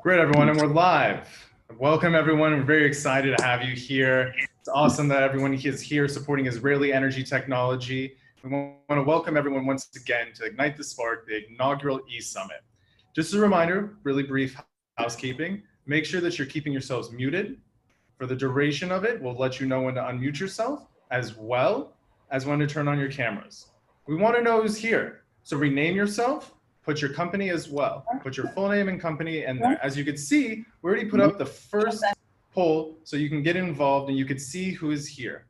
Great, everyone, and we're live. Welcome, everyone. We're very excited to have you here. It's awesome that everyone is here supporting Israeli energy technology. We want to welcome everyone once again to Ignite the Spark, the inaugural E-Summit. Just a reminder, really brief housekeeping. Make sure that you're keeping yourselves muted. For the duration of it, we'll let you know when to unmute yourself, as well as when to turn on your cameras. We want to know who's here. So rename yourself. Put your company as well. Put your full name and company in there. As you can see, we already put up the first poll so you can get involved and you can see who is here.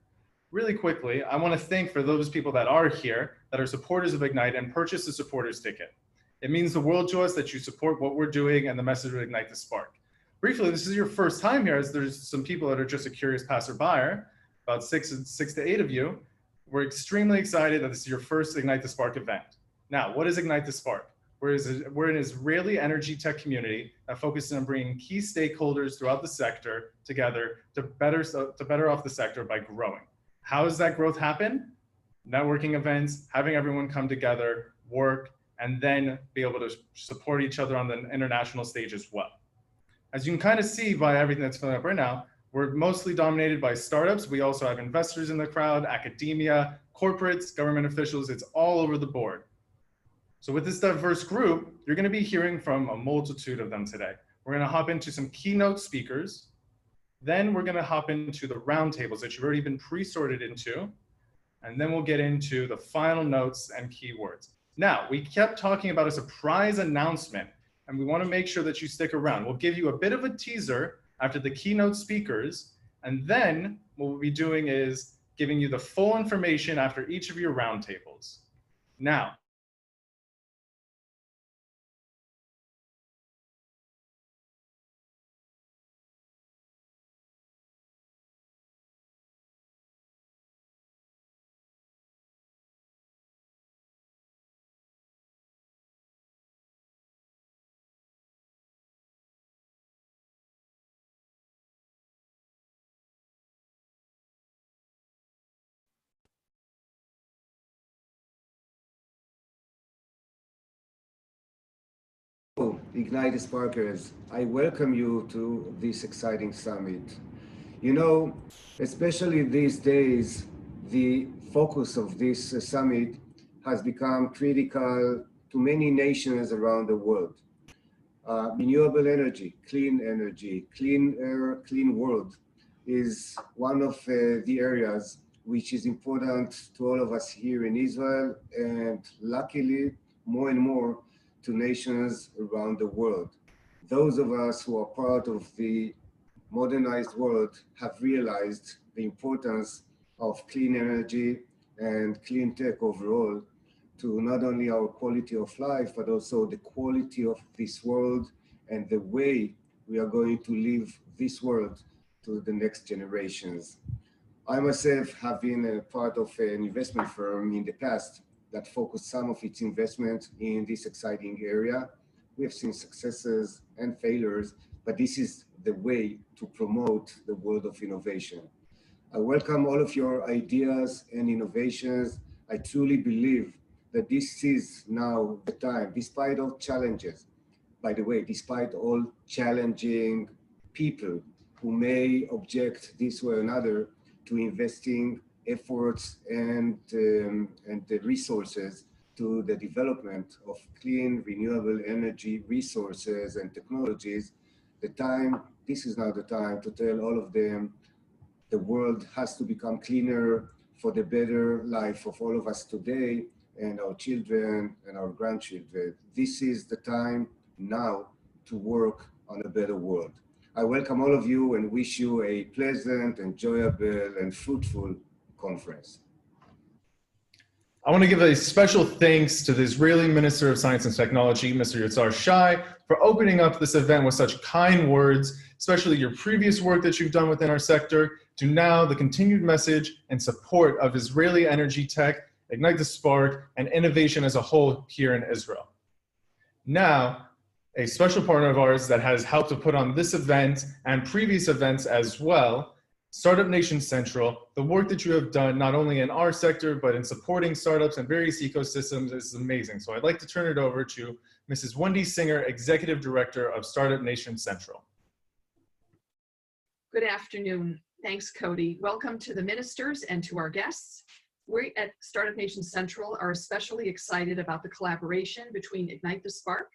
Really quickly, I want to thank for those people that are here, that are supporters of Ignite and purchase a supporter's ticket. It means the world to us that you support what we're doing and the message of Ignite the Spark. Briefly, this is your first time here, as there's some people that are just a curious passerby, about six to eight of you. We're extremely excited that this is your first Ignite the Spark event. Now, what is Ignite the Spark? We're an Israeli energy tech community that focuses on bringing key stakeholders throughout the sector together to better off the sector by growing. How does that growth happen? Networking events, having everyone come together, work, and then be able to support each other on the international stage as well. As you can kind of see by everything that's filling up right now, we're mostly dominated by startups. We also have investors in the crowd, academia, corporates, government officials. It's all over the board. So with this diverse group, you're going to be hearing from a multitude of them today. We're going to hop into some keynote speakers. Then we're going to hop into the roundtables that you've already been pre-sorted into. And then we'll get into the final notes and keywords. Now, we kept talking about a surprise announcement, and we want to make sure that you stick around. We'll give you a bit of a teaser after the keynote speakers. And then what we'll be doing is giving you the full information after each of your roundtables. Now, Ignite Sparkers, I welcome you to this exciting summit. You know, especially these days, the focus of this summit has become critical to many nations around the world. Renewable energy, clean air, clean world is one of the areas which is important to all of us here in Israel, and luckily more and more to nations around the world. Those of us who are part of the modernized world have realized the importance of clean energy and clean tech overall to not only our quality of life, but also the quality of this world and the way we are going to leave this world to the next generations. I myself have been a part of an investment firm in the past that focused some of its investment in this exciting area. We have seen successes and failures, but this is the way to promote the world of innovation. I welcome all of your ideas and innovations. I truly believe that this is now the time, despite all challenges. By the way, despite all challenging people who may object this way or another to investing efforts and the resources to the development of clean, renewable energy resources and technologies, this is now the time to tell all of them the world has to become cleaner for the better life of all of us today and our children and our grandchildren. This is the time now to work on a better world. I welcome all of you and wish you a pleasant, enjoyable, and fruitful conference. I want to give a special thanks to the Israeli Minister of Science and Technology, Mr. Yitzhar Shai, for opening up this event with such kind words, especially your previous work that you've done within our sector, to now the continued message and support of Israeli energy tech, Ignite the Spark, and innovation as a whole here in Israel. Now, a special partner of ours that has helped to put on this event and previous events as well, Startup Nation Central. The work that you have done, not only in our sector, but in supporting startups and various ecosystems is amazing. So I'd like to turn it over to Mrs. Wendy Singer, Executive Director of Startup Nation Central. Good afternoon. Thanks, Cody. Welcome to the ministers and to our guests. We at Startup Nation Central are especially excited about the collaboration between Ignite the Spark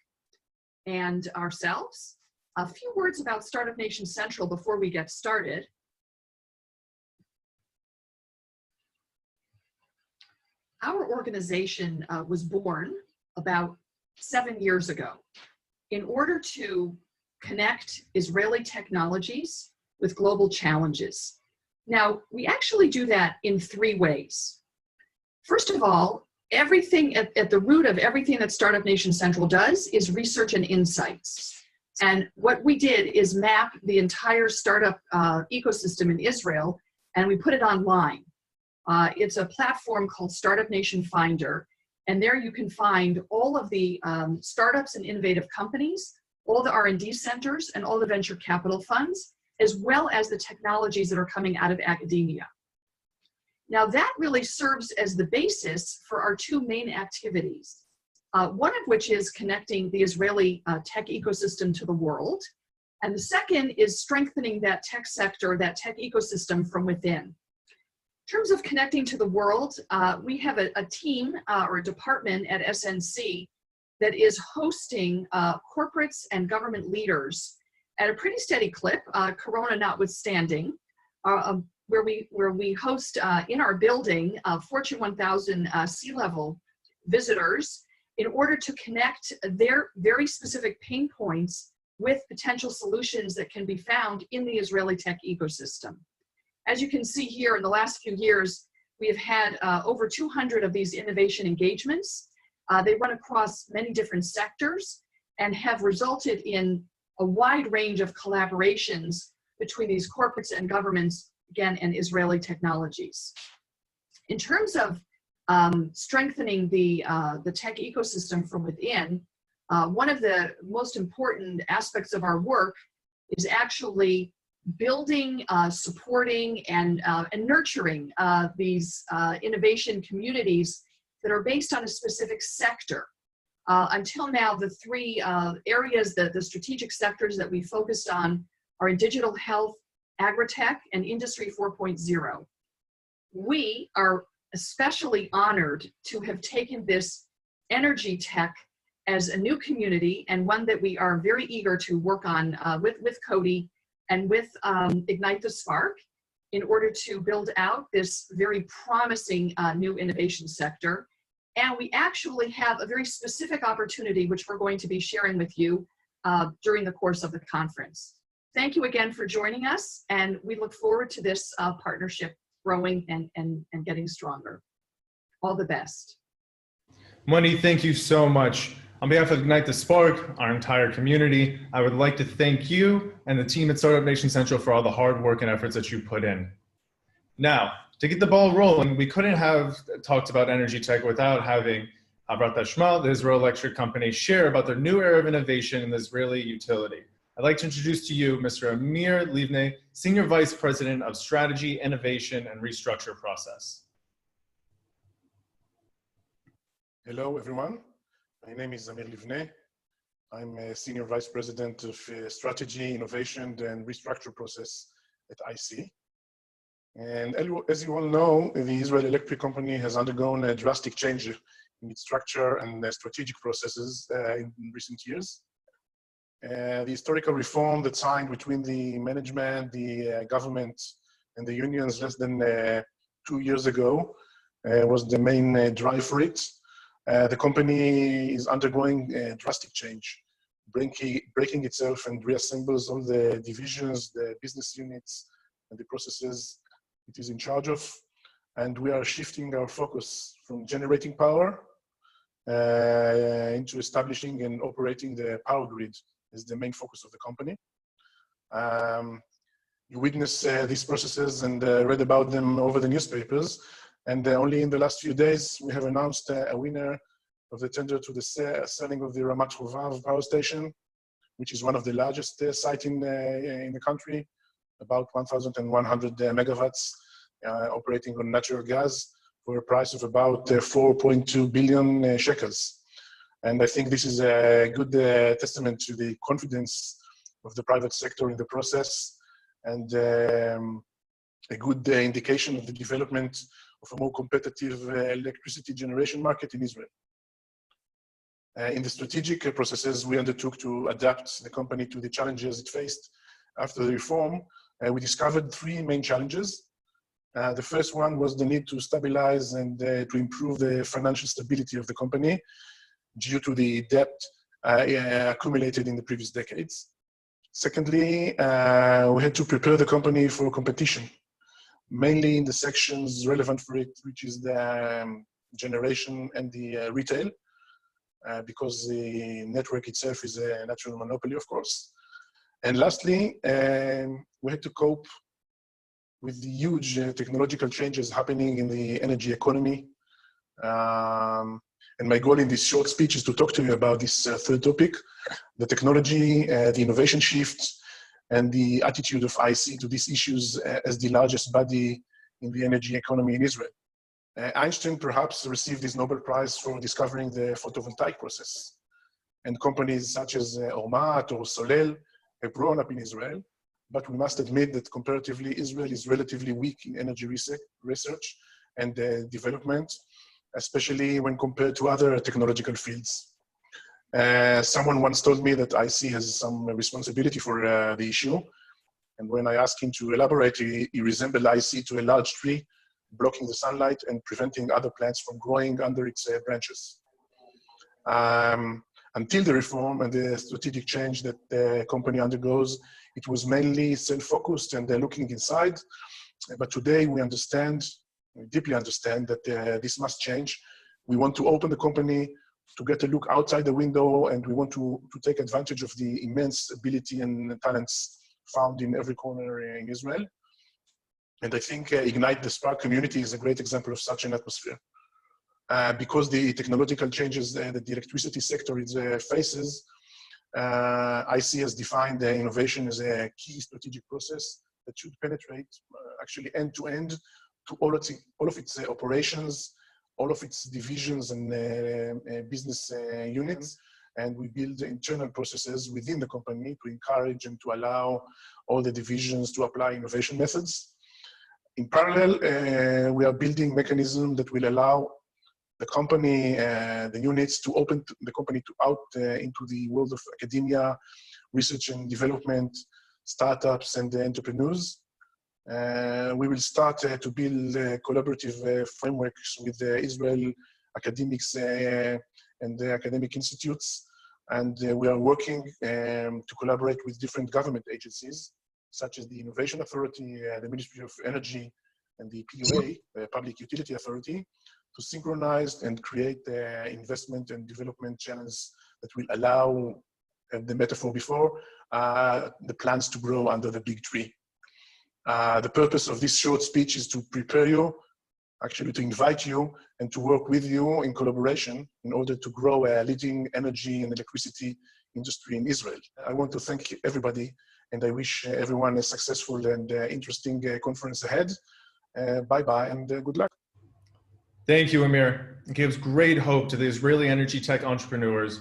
and ourselves. A few words about Startup Nation Central before we get started. Our organization was born about 7 years ago in order to connect Israeli technologies with global challenges. Now, we actually do that in 3 ways. First of all, everything at the root of everything that Startup Nation Central does is research and insights. And what we did is map the entire startup ecosystem in Israel, and we put it online. It's a platform called Startup Nation Finder, and there you can find all of the startups and innovative companies, all the R&D centers, and all the venture capital funds, as well as the technologies that are coming out of academia. Now that really serves as the basis for our 2 main activities, one of which is connecting the Israeli tech ecosystem to the world, and the second is strengthening that tech sector, that tech ecosystem from within. In terms of connecting to the world, we have a team or a department at SNC that is hosting corporates and government leaders at a pretty steady clip, Corona notwithstanding, where we host in our building Fortune 1000 C-level visitors in order to connect their very specific pain points with potential solutions that can be found in the Israeli tech ecosystem. As you can see here, in the last few years, we have had over 200 of these innovation engagements. They run across many different sectors and have resulted in a wide range of collaborations between these corporates and governments, again, and Israeli technologies. In terms of strengthening the tech ecosystem from within, one of the most important aspects of our work is actually building, supporting, and nurturing these innovation communities that are based on a specific sector. Until now, the 3 areas, the strategic sectors that we focused on are in digital health, agritech, and Industry 4.0. We are especially honored to have taken this energy tech as a new community, and one that we are very eager to work on with Cody and with Ignite the Spark in order to build out this very promising new innovation sector. And we actually have a very specific opportunity which we're going to be sharing with you during the course of the conference. Thank you again for joining us, and we look forward to this partnership growing and getting stronger. All the best. Wendy, thank you so much. On behalf of Ignite the Spark, our entire community, I would like to thank you and the team at Startup Nation Central for all the hard work and efforts that you put in. Now, to get the ball rolling, we couldn't have talked about energy tech without having Havrat Hashmal, the Israel Electric Company, share about their new era of innovation in the Israeli utility. I'd like to introduce to you Mr. Amir Livne, Senior Vice President of Strategy, Innovation, and Restructure Process. Hello, everyone. My name is Amir Livne. I'm a Senior Vice President of Strategy, Innovation, and Restructure Process at IEC. And as you all know, the Israel Electric Company has undergone a drastic change in its structure and strategic processes in recent years. The historical reform that signed between the management, the government, and the unions less than 2 years ago was the main drive for it. The company is undergoing a drastic change, breaking itself and reassembles all the divisions, the business units, and the processes it is in charge of. And we are shifting our focus from generating power into establishing and operating the power grid as the main focus of the company. You witnessed these processes and read about them over the newspapers. And only in the last few days, we have announced a winner of the tender to the selling of the Ramat Hovav power station, which is one of the largest sites in the country, about 1,100 megawatts, operating on natural gas for a price of about 4.2 billion shekels. And I think this is a good testament to the confidence of the private sector in the process, and a good indication of the development of a more competitive electricity generation market in Israel. In the strategic processes we undertook to adapt the company to the challenges it faced after the reform, we discovered three main challenges. The first one was the need to stabilize and to improve the financial stability of the company due to the debt accumulated in the previous decades. Secondly, we had to prepare the company for competition, mainly in the sections relevant for it, which is the generation and the retail, because the network itself is a natural monopoly, of course. And lastly, we had to cope with the huge technological changes happening in the energy economy. And my goal in this short speech is to talk to you about this third topic, the technology, the innovation shift, and the attitude of IEC to these issues as the largest body in the energy economy in Israel. Einstein perhaps received this Nobel Prize for discovering the photovoltaic process. And companies such as Ormat or Solel have grown up in Israel, but we must admit that comparatively, Israel is relatively weak in energy research and development, especially when compared to other technological fields. Someone once told me that IEC has some responsibility for the issue. And when I asked him to elaborate, he resembled IEC to a large tree, blocking the sunlight and preventing other plants from growing under its branches. Until the reform and the strategic change that the company undergoes, it was mainly self-focused and looking inside. But today we understand, we deeply understand that this must change. We want to open the company to get a look outside the window, and we want to take advantage of the immense ability and talents found in every corner in Israel. And I think Ignite the Spark community is a great example of such an atmosphere. Because the technological changes that the electricity sector faces, IEC has defined innovation as a key strategic process that should penetrate actually end-to-end to all of its operations, all of its divisions and business units. And we build internal processes within the company to encourage and to allow all the divisions to apply innovation methods. In parallel, we are building mechanisms that will allow the company, the units, to open the company out into the world of academia, research and development, startups, and entrepreneurs. We will start to build collaborative frameworks with Israel academics and the academic institutes. And we are working to collaborate with different government agencies, such as the Innovation Authority, the Ministry of Energy, and the PUA, the Public Utility Authority, to synchronize and create investment and development channels that will allow, the metaphor before, the plants to grow under the big tree. The purpose of this short speech is to prepare you, actually to invite you and to work with you in collaboration in order to grow a leading energy and electricity industry in Israel. I want to thank everybody, and I wish everyone a successful and interesting conference ahead. Bye-bye and good luck. Thank you, Amir. It gives great hope to the Israeli energy tech entrepreneurs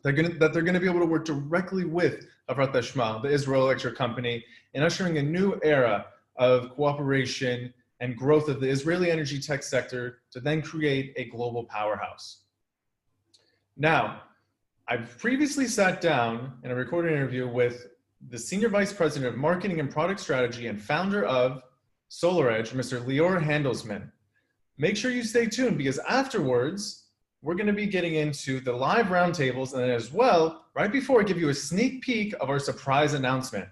that they're going to be able to work directly with Havrat Hashmal, the Israel Electric Company, in ushering a new era of cooperation and growth of the Israeli energy tech sector to then create a global powerhouse. Now, I've previously sat down in a recorded interview with the Senior Vice President of Marketing and Product Strategy and founder of Solaredge, Mr. Lior Handelsman. Make sure you stay tuned, because afterwards, we're going to be getting into the live roundtables, and then as well, right before I give you a sneak peek of our surprise announcement.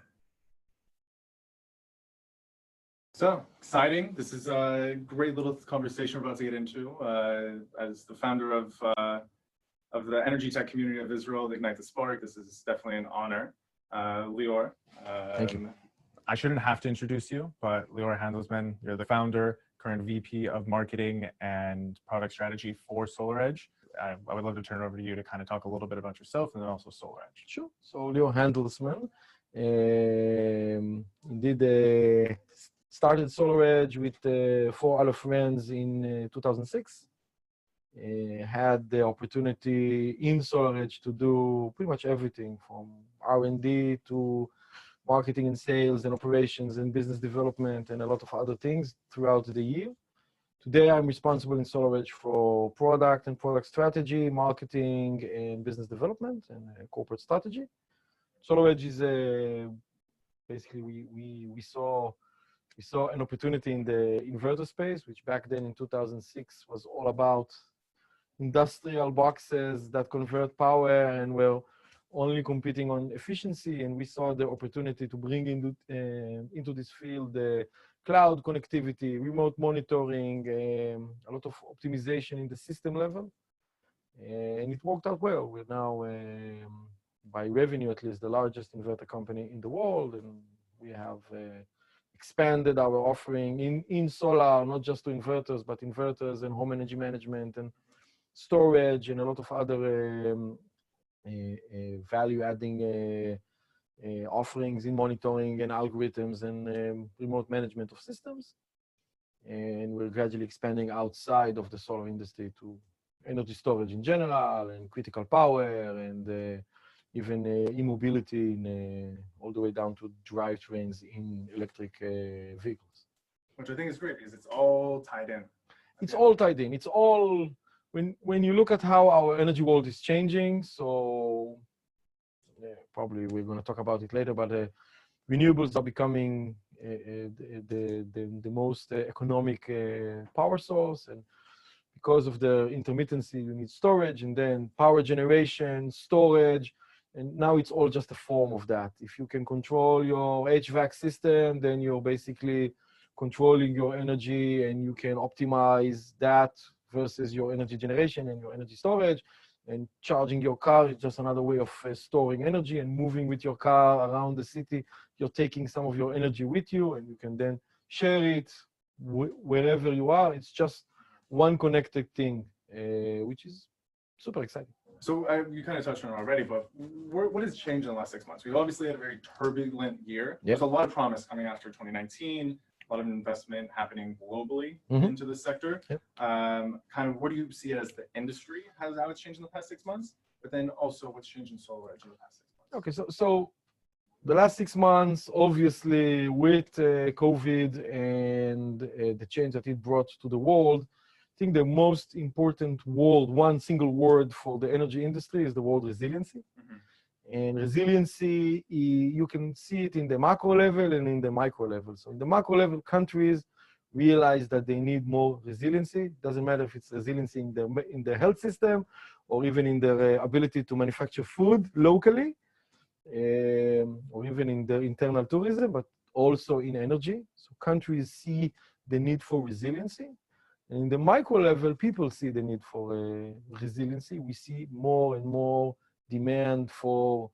So exciting. This is a great little conversation we're about to get into. As the founder of the EnergyTech community of Israel, the Ignite the Spark, this is definitely an honor. Lior. Thank you. I shouldn't have to introduce you, but Lior Handelsman, you're the founder, current VP of Marketing and Product Strategy for Solaredge. I would love to turn it over to you to kind of talk a little bit about yourself and then also Solaredge. Sure. So Lior Handelsman, indeed started Solaredge with 4 other friends in 2006. Had the opportunity in Solaredge to do pretty much everything from R&D to marketing and sales and operations and business development and a lot of other things throughout the year. Today, I'm responsible in Solaredge for product and product strategy, marketing and business development and corporate strategy. Solaredge is basically we saw an opportunity in the inverter space, which back then in 2006 was all about industrial boxes that convert power and were only competing on efficiency. And we saw the opportunity to bring into this field cloud connectivity, remote monitoring, a lot of optimization in the system level. And it worked out well. We're now, by revenue at least, the largest inverter company in the world. And we have expanded our offering in solar, not just to inverters, but inverters and home energy management and storage and a lot of other value-adding offerings in monitoring and algorithms and remote management of systems. And we're gradually expanding outside of the solar industry to energy storage in general and critical power and even e-mobility all the way down to drivetrains in electric vehicles. Which I think is great because it's all tied in. It's all tied in. It's all, when you look at how our energy world is changing, so probably we're going to talk about it later, but renewables are becoming the most economic power source. And because of the intermittency, you need storage and then power generation, storage. And now it's all just a form of that. If you can control your HVAC system, then you're basically controlling your energy and you can optimize that versus your energy generation and your energy storage. And charging your car is just another way of storing energy and moving with your car around the city. You're taking some of your energy with you and you can then share it wherever you are. It's just one connected thing, which is super exciting. So you kind of touched on it already, but what has changed in the last 6 months? We've obviously had a very turbulent year. Yep. There's a lot of promise coming after 2019, a lot of investment happening globally into the sector. Yep. Kind of what do you see as the industry, how it's changed in the past 6 months, but then also what's changed in Solaredge in the past 6 months? Okay, so the last 6 months, obviously with COVID and the change that it brought to the world, I think the most important word, one single word for the energy industry is the word resiliency. And resiliency, you can see it in the macro level and in the micro level. So in the macro level, countries realize that they need more resiliency. Doesn't matter if it's resiliency in the health system or even in their ability to manufacture food locally, or even in their internal tourism, but also in energy. So countries see the need for resiliency. And in the micro level, people see the need for resiliency. We see more and more demand for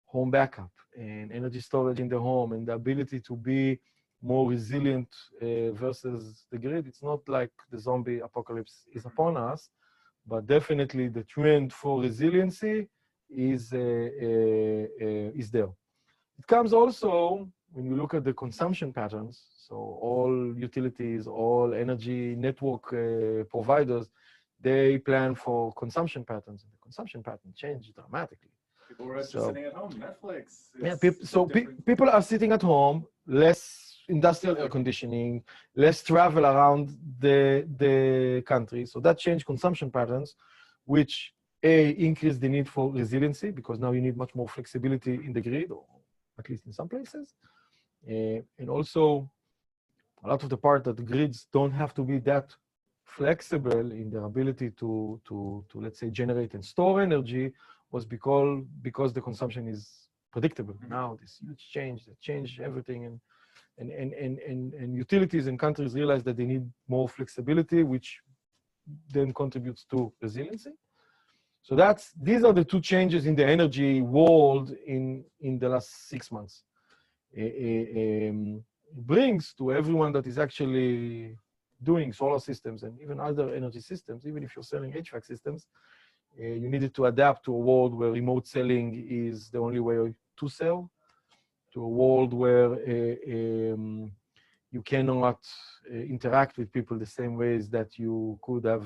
home backup and energy storage in the home and the ability to be more resilient versus the grid. It's not like the zombie apocalypse is upon us, but definitely the trend for resiliency is there. It comes also when you look at the consumption patterns. So all utilities, all energy network providers, they plan for consumption patterns. And the consumption pattern changed dramatically. People were just sitting at home, Netflix. People are sitting at home, less industrial air conditioning, less travel around the country. So that changed consumption patterns, which increased the need for resiliency because now you need much more flexibility in the grid, or at least in some places. And also, a lot of the part that the grids don't have to be that flexible in their ability to let's say, generate and store energy was because the consumption is predictable. Now, this huge change that changed everything. And and utilities and countries realize that they need more flexibility, which then contributes to resiliency. So these are the two changes in the energy world in the last 6 months. It brings to everyone that is actually doing solar systems and even other energy systems, even if you're selling HVAC systems, you needed to adapt to a world where remote selling is the only way to sell, to a world where you cannot interact with people the same ways that you could have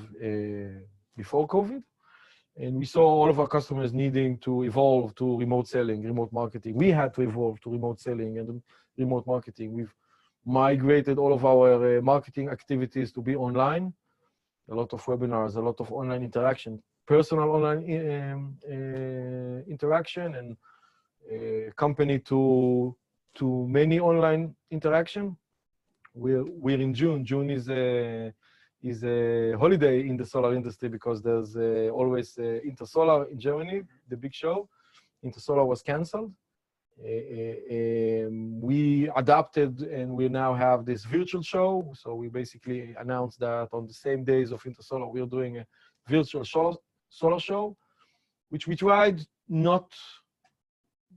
before COVID. And we saw all of our customers needing to evolve to remote selling, remote marketing. We had to evolve to remote selling and remote marketing. We've migrated all of our marketing activities to be online, a lot of webinars, a lot of online interaction, personal online interaction, and company to many online interaction. We're in June. June is a holiday in the solar industry because there's always Intersolar in Germany, the big show. Intersolar was canceled. We adapted and we now have this virtual show. So we basically announced that on the same days of Intersolar, we're doing a virtual solar show, which we tried not,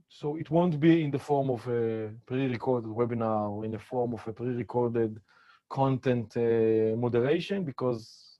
so it won't be in the form of a pre-recorded webinar or in the form of a pre-recorded content moderation, because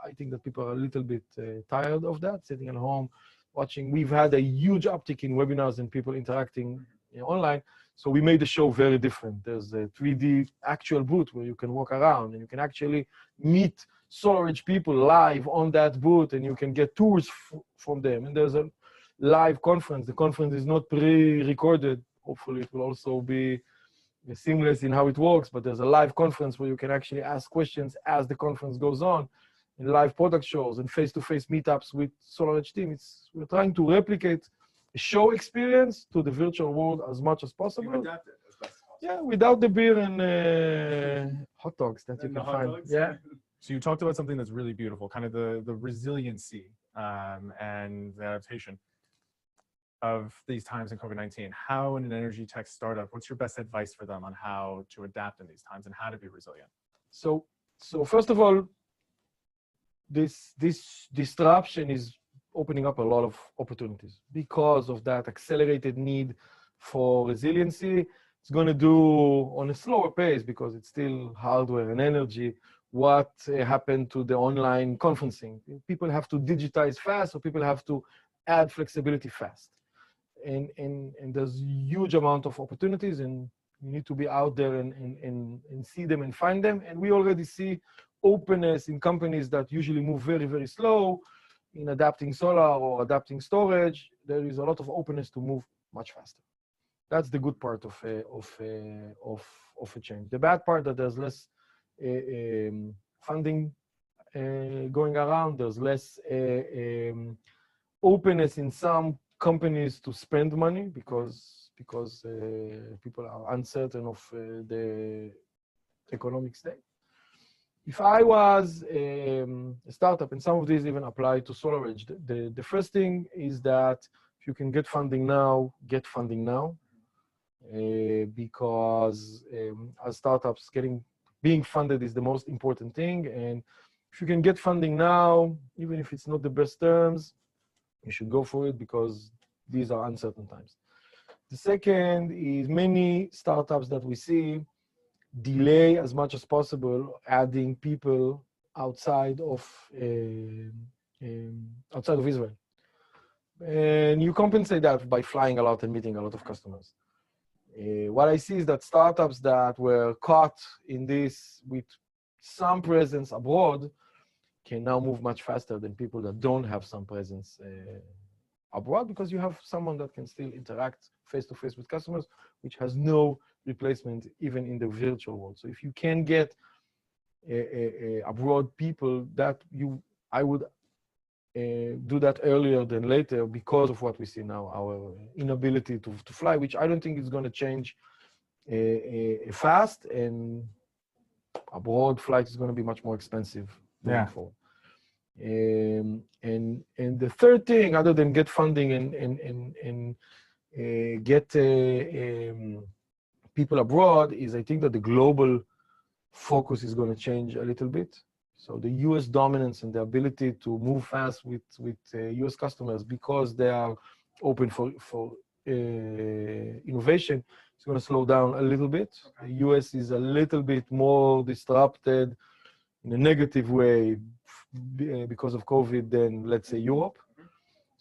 I think that people are a little bit tired of that, sitting at home watching. We've had a huge uptick in webinars and people interacting online, so we made the show very different. There's a 3D actual booth where you can walk around and you can actually meet Solaredge people live on that booth, and you can get tours from them. And there's a live conference. The conference is not pre-recorded. Hopefully it will also be seamless in how it works, but there's a live conference where you can actually ask questions as the conference goes on, and live product shows and face-to-face meetups with Solaredge team. We're trying to replicate a show experience to the virtual world as much as possible. You adapt it as best as possible. Yeah, without the beer and hot dogs that you can find. Yeah. So you talked about something that's really beautiful, kind of the resiliency and the adaptation of these times in COVID-19. How in an energy tech startup, what's your best advice for them on how to adapt in these times and how to be resilient? So first of all, this disruption is opening up a lot of opportunities because of that accelerated need for resiliency. It's going to do on a slower pace because it's still hardware and energy. What happened to the online conferencing? People have to digitize fast, so people have to add flexibility fast. And there's huge amount of opportunities, and you need to be out there and see them and find them. And we already see openness in companies that usually move very, very slow in adapting solar or adapting storage. There is a lot of openness to move much faster. That's the good part of a change. The bad part that there's less funding going around. There's less openness in some companies to spend money because people are uncertain of the economic state. If I was a startup, and some of these even apply to Solaredge, the first thing is that if you can get funding now, get funding now. Because as startups, being funded is the most important thing. And if you can get funding now, even if it's not the best terms, you should go for it because these are uncertain times. The second is many startups that we see delay as much as possible adding people outside of Israel. And you compensate that by flying a lot and meeting a lot of customers. What I see is that startups that were caught in this with some presence abroad can now move much faster than people that don't have some presence abroad, because you have someone that can still interact face-to-face with customers, which has no replacement even in the virtual world. So if you can get abroad people, I would do that earlier than later because of what we see now, our inability to fly, which I don't think is going to change fast, and abroad flight is going to be much more expensive moving forward. And the third thing, other than get funding and get people abroad is I think that the global focus is going to change a little bit. So the US dominance and the ability to move fast with US customers because they are open for innovation is going to slow down a little bit. The US is a little bit more disrupted in a negative way because of COVID than, let's say, Europe.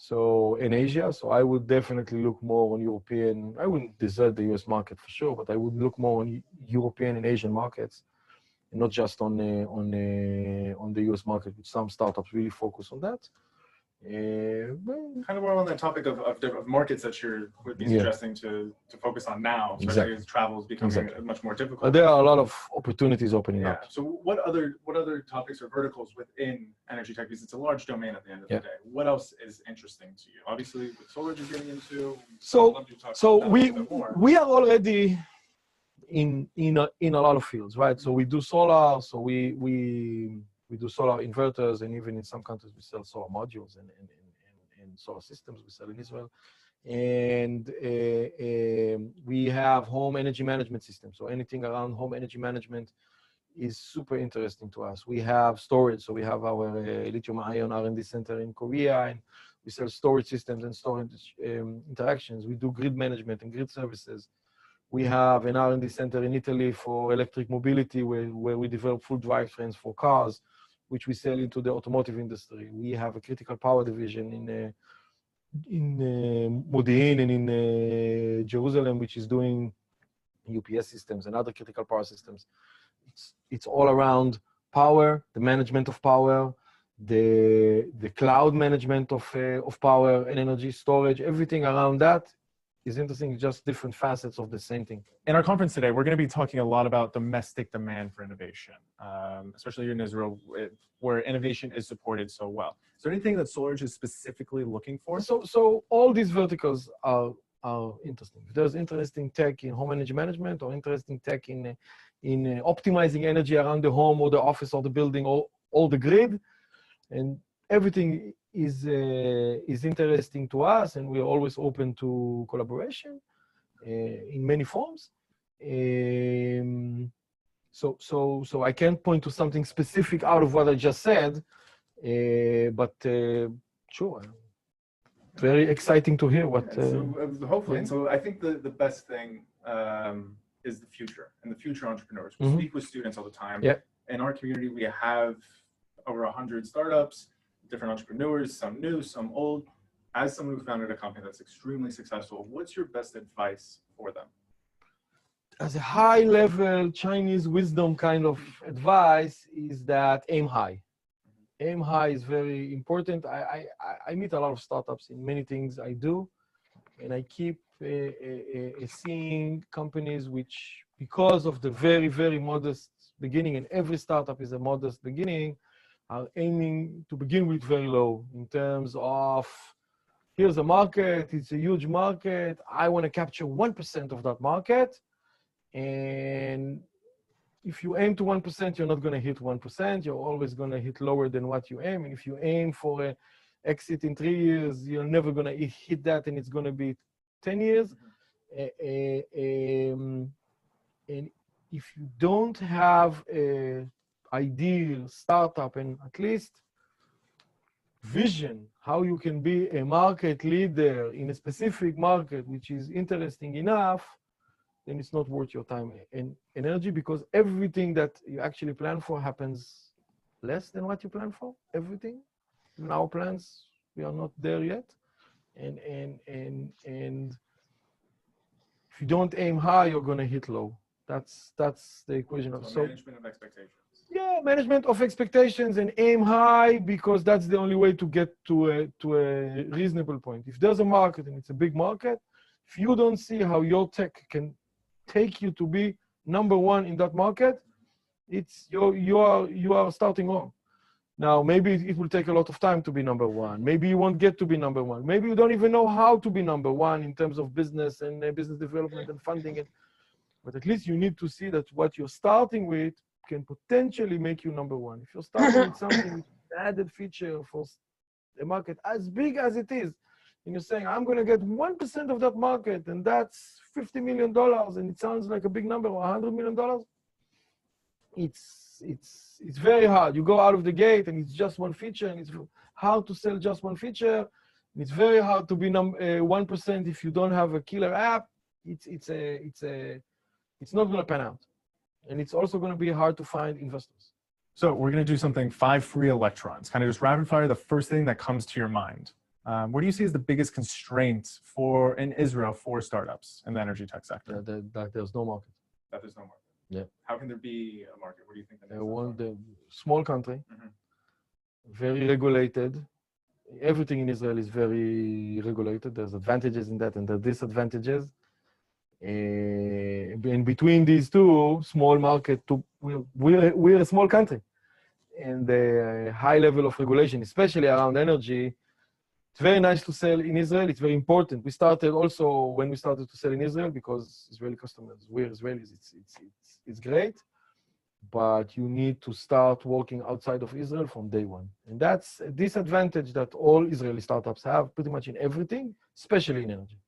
So in Asia, so I would definitely look more on European. I wouldn't desert the US market for sure, but I would look more on European and Asian markets, and not just on the US market, which some startups really focus on that. Kind of more on that topic of markets that would be suggesting to focus on now, especially as travel is becoming much more difficult. But there are a lot of opportunities opening up. So what other topics or verticals within EnergyTech, because it's a large domain at the end of the day, what else is interesting to you? Obviously, what Solaredge is getting into. So we are already in a lot of fields, right? So we do solar, so we do solar inverters, and even in some countries we sell solar modules and solar systems we sell in Israel. And we have home energy management systems. So anything around home energy management is super interesting to us. We have storage, so we have our lithium-ion R&D center in Korea, and we sell storage systems and storage interactions. We do grid management and grid services. We have an R&D center in Italy for electric mobility, where we develop full drivetrains for cars, which we sell into the automotive industry. We have a critical power division in Modi'in and in Jerusalem, which is doing UPS systems and other critical power systems. It's all around power, the management of power, the cloud management of power and energy storage, everything around that is interesting, just different facets of the same thing. In our conference today, we're going to be talking a lot about domestic demand for innovation, especially in Israel, where innovation is supported so well. Is there anything that Solaredge is specifically looking for? So all these verticals are interesting. If there's interesting tech in home energy management, or interesting tech in optimizing energy around the home or the office or the building or the grid, and everything is interesting to us, and we're always open to collaboration in many forms. So I can't point to something specific out of what I just said, but sure, very exciting to hear what. Hopefully, and so I think the best thing is the future and the future entrepreneurs. We speak with students all the time. In our community, we have over 100 startups, different entrepreneurs, some new, some old. As someone who founded a company that's extremely successful, what's your best advice for them? As a high-level Chinese wisdom kind of advice is that aim high. Aim high is very important. I meet a lot of startups in many things I do, and I keep seeing companies which, because of the very, very modest beginning, and every startup is a modest beginning, are aiming to begin with very low in terms of, here's a market, it's a huge market, I want to capture 1% of that market. And if you aim to 1%, you're not going to hit 1%. You're always going to hit lower than what you aim. And if you aim for an exit in 3 years, you're never going to hit that, and it's going to be 10 years. And if you don't have an ideal startup and at least vision how you can be a market leader in a specific market which is interesting enough, then it's not worth your time and energy, because everything that you actually plan for happens less than what you plan for. Everything. In our plans, we are not there yet. And if you don't aim high, you're going to hit low. That's the equation of management of expectations. Yeah, management of expectations and aim high, because that's the only way to get to a reasonable point. If there's a market and it's a big market, if you don't see how your tech can take you to be number one in that market, it's you are starting wrong. Now, maybe it will take a lot of time to be number one. Maybe you won't get to be number one. Maybe you don't even know how to be number one in terms of business and business development and funding. But at least you need to see that what you're starting with can potentially make you number one. If you're starting with something with an added feature for a market as big as it is, and you're saying, I'm going to get 1% of that market, and that's $50 million, and it sounds like a big number, or $100 million, it's very hard. You go out of the gate, and it's just one feature, and it's hard to sell just one feature. And it's very hard to be 1% if you don't have a killer app. It's not going to pan out. And it's also going to be hard to find investors. So we're going to do something 5 free electrons, kind of just rapid fire, the first thing that comes to your mind. What do you see as the biggest constraints in Israel for startups in the energy tech sector? That there's no market. That there's no market. Yeah. How can there be a market? What do you think? The small country, very regulated. Everything in Israel is very regulated. There's advantages in that and there are disadvantages. In between these two, small market, we're a small country. And the high level of regulation, especially around energy, it's very nice to sell in Israel. It's very important. We started also when we started to sell in Israel because Israeli customers, we're Israelis, it's great. But you need to start working outside of Israel from day one. And that's a disadvantage that all Israeli startups have pretty much in everything, especially in energy.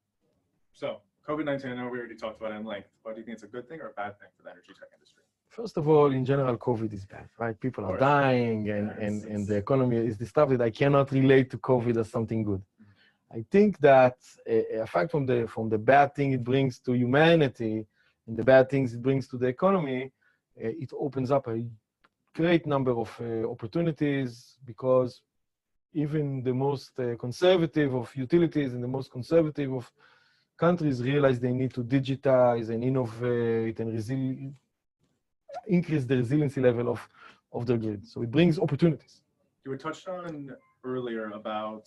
So COVID-19, I know we already talked about it in length, but do you think it's a good thing or a bad thing for the energy tech industry? First of all, in general, COVID is bad, right? People are dying and the economy is disrupted. I cannot relate to COVID as something good. I think that aside from the bad thing it brings to humanity and the bad things it brings to the economy, it opens up a great number of opportunities because even the most conservative of utilities and the most conservative of countries realize they need to digitize and innovate and increase the resiliency level of their grid. So it brings opportunities. You were touched on earlier about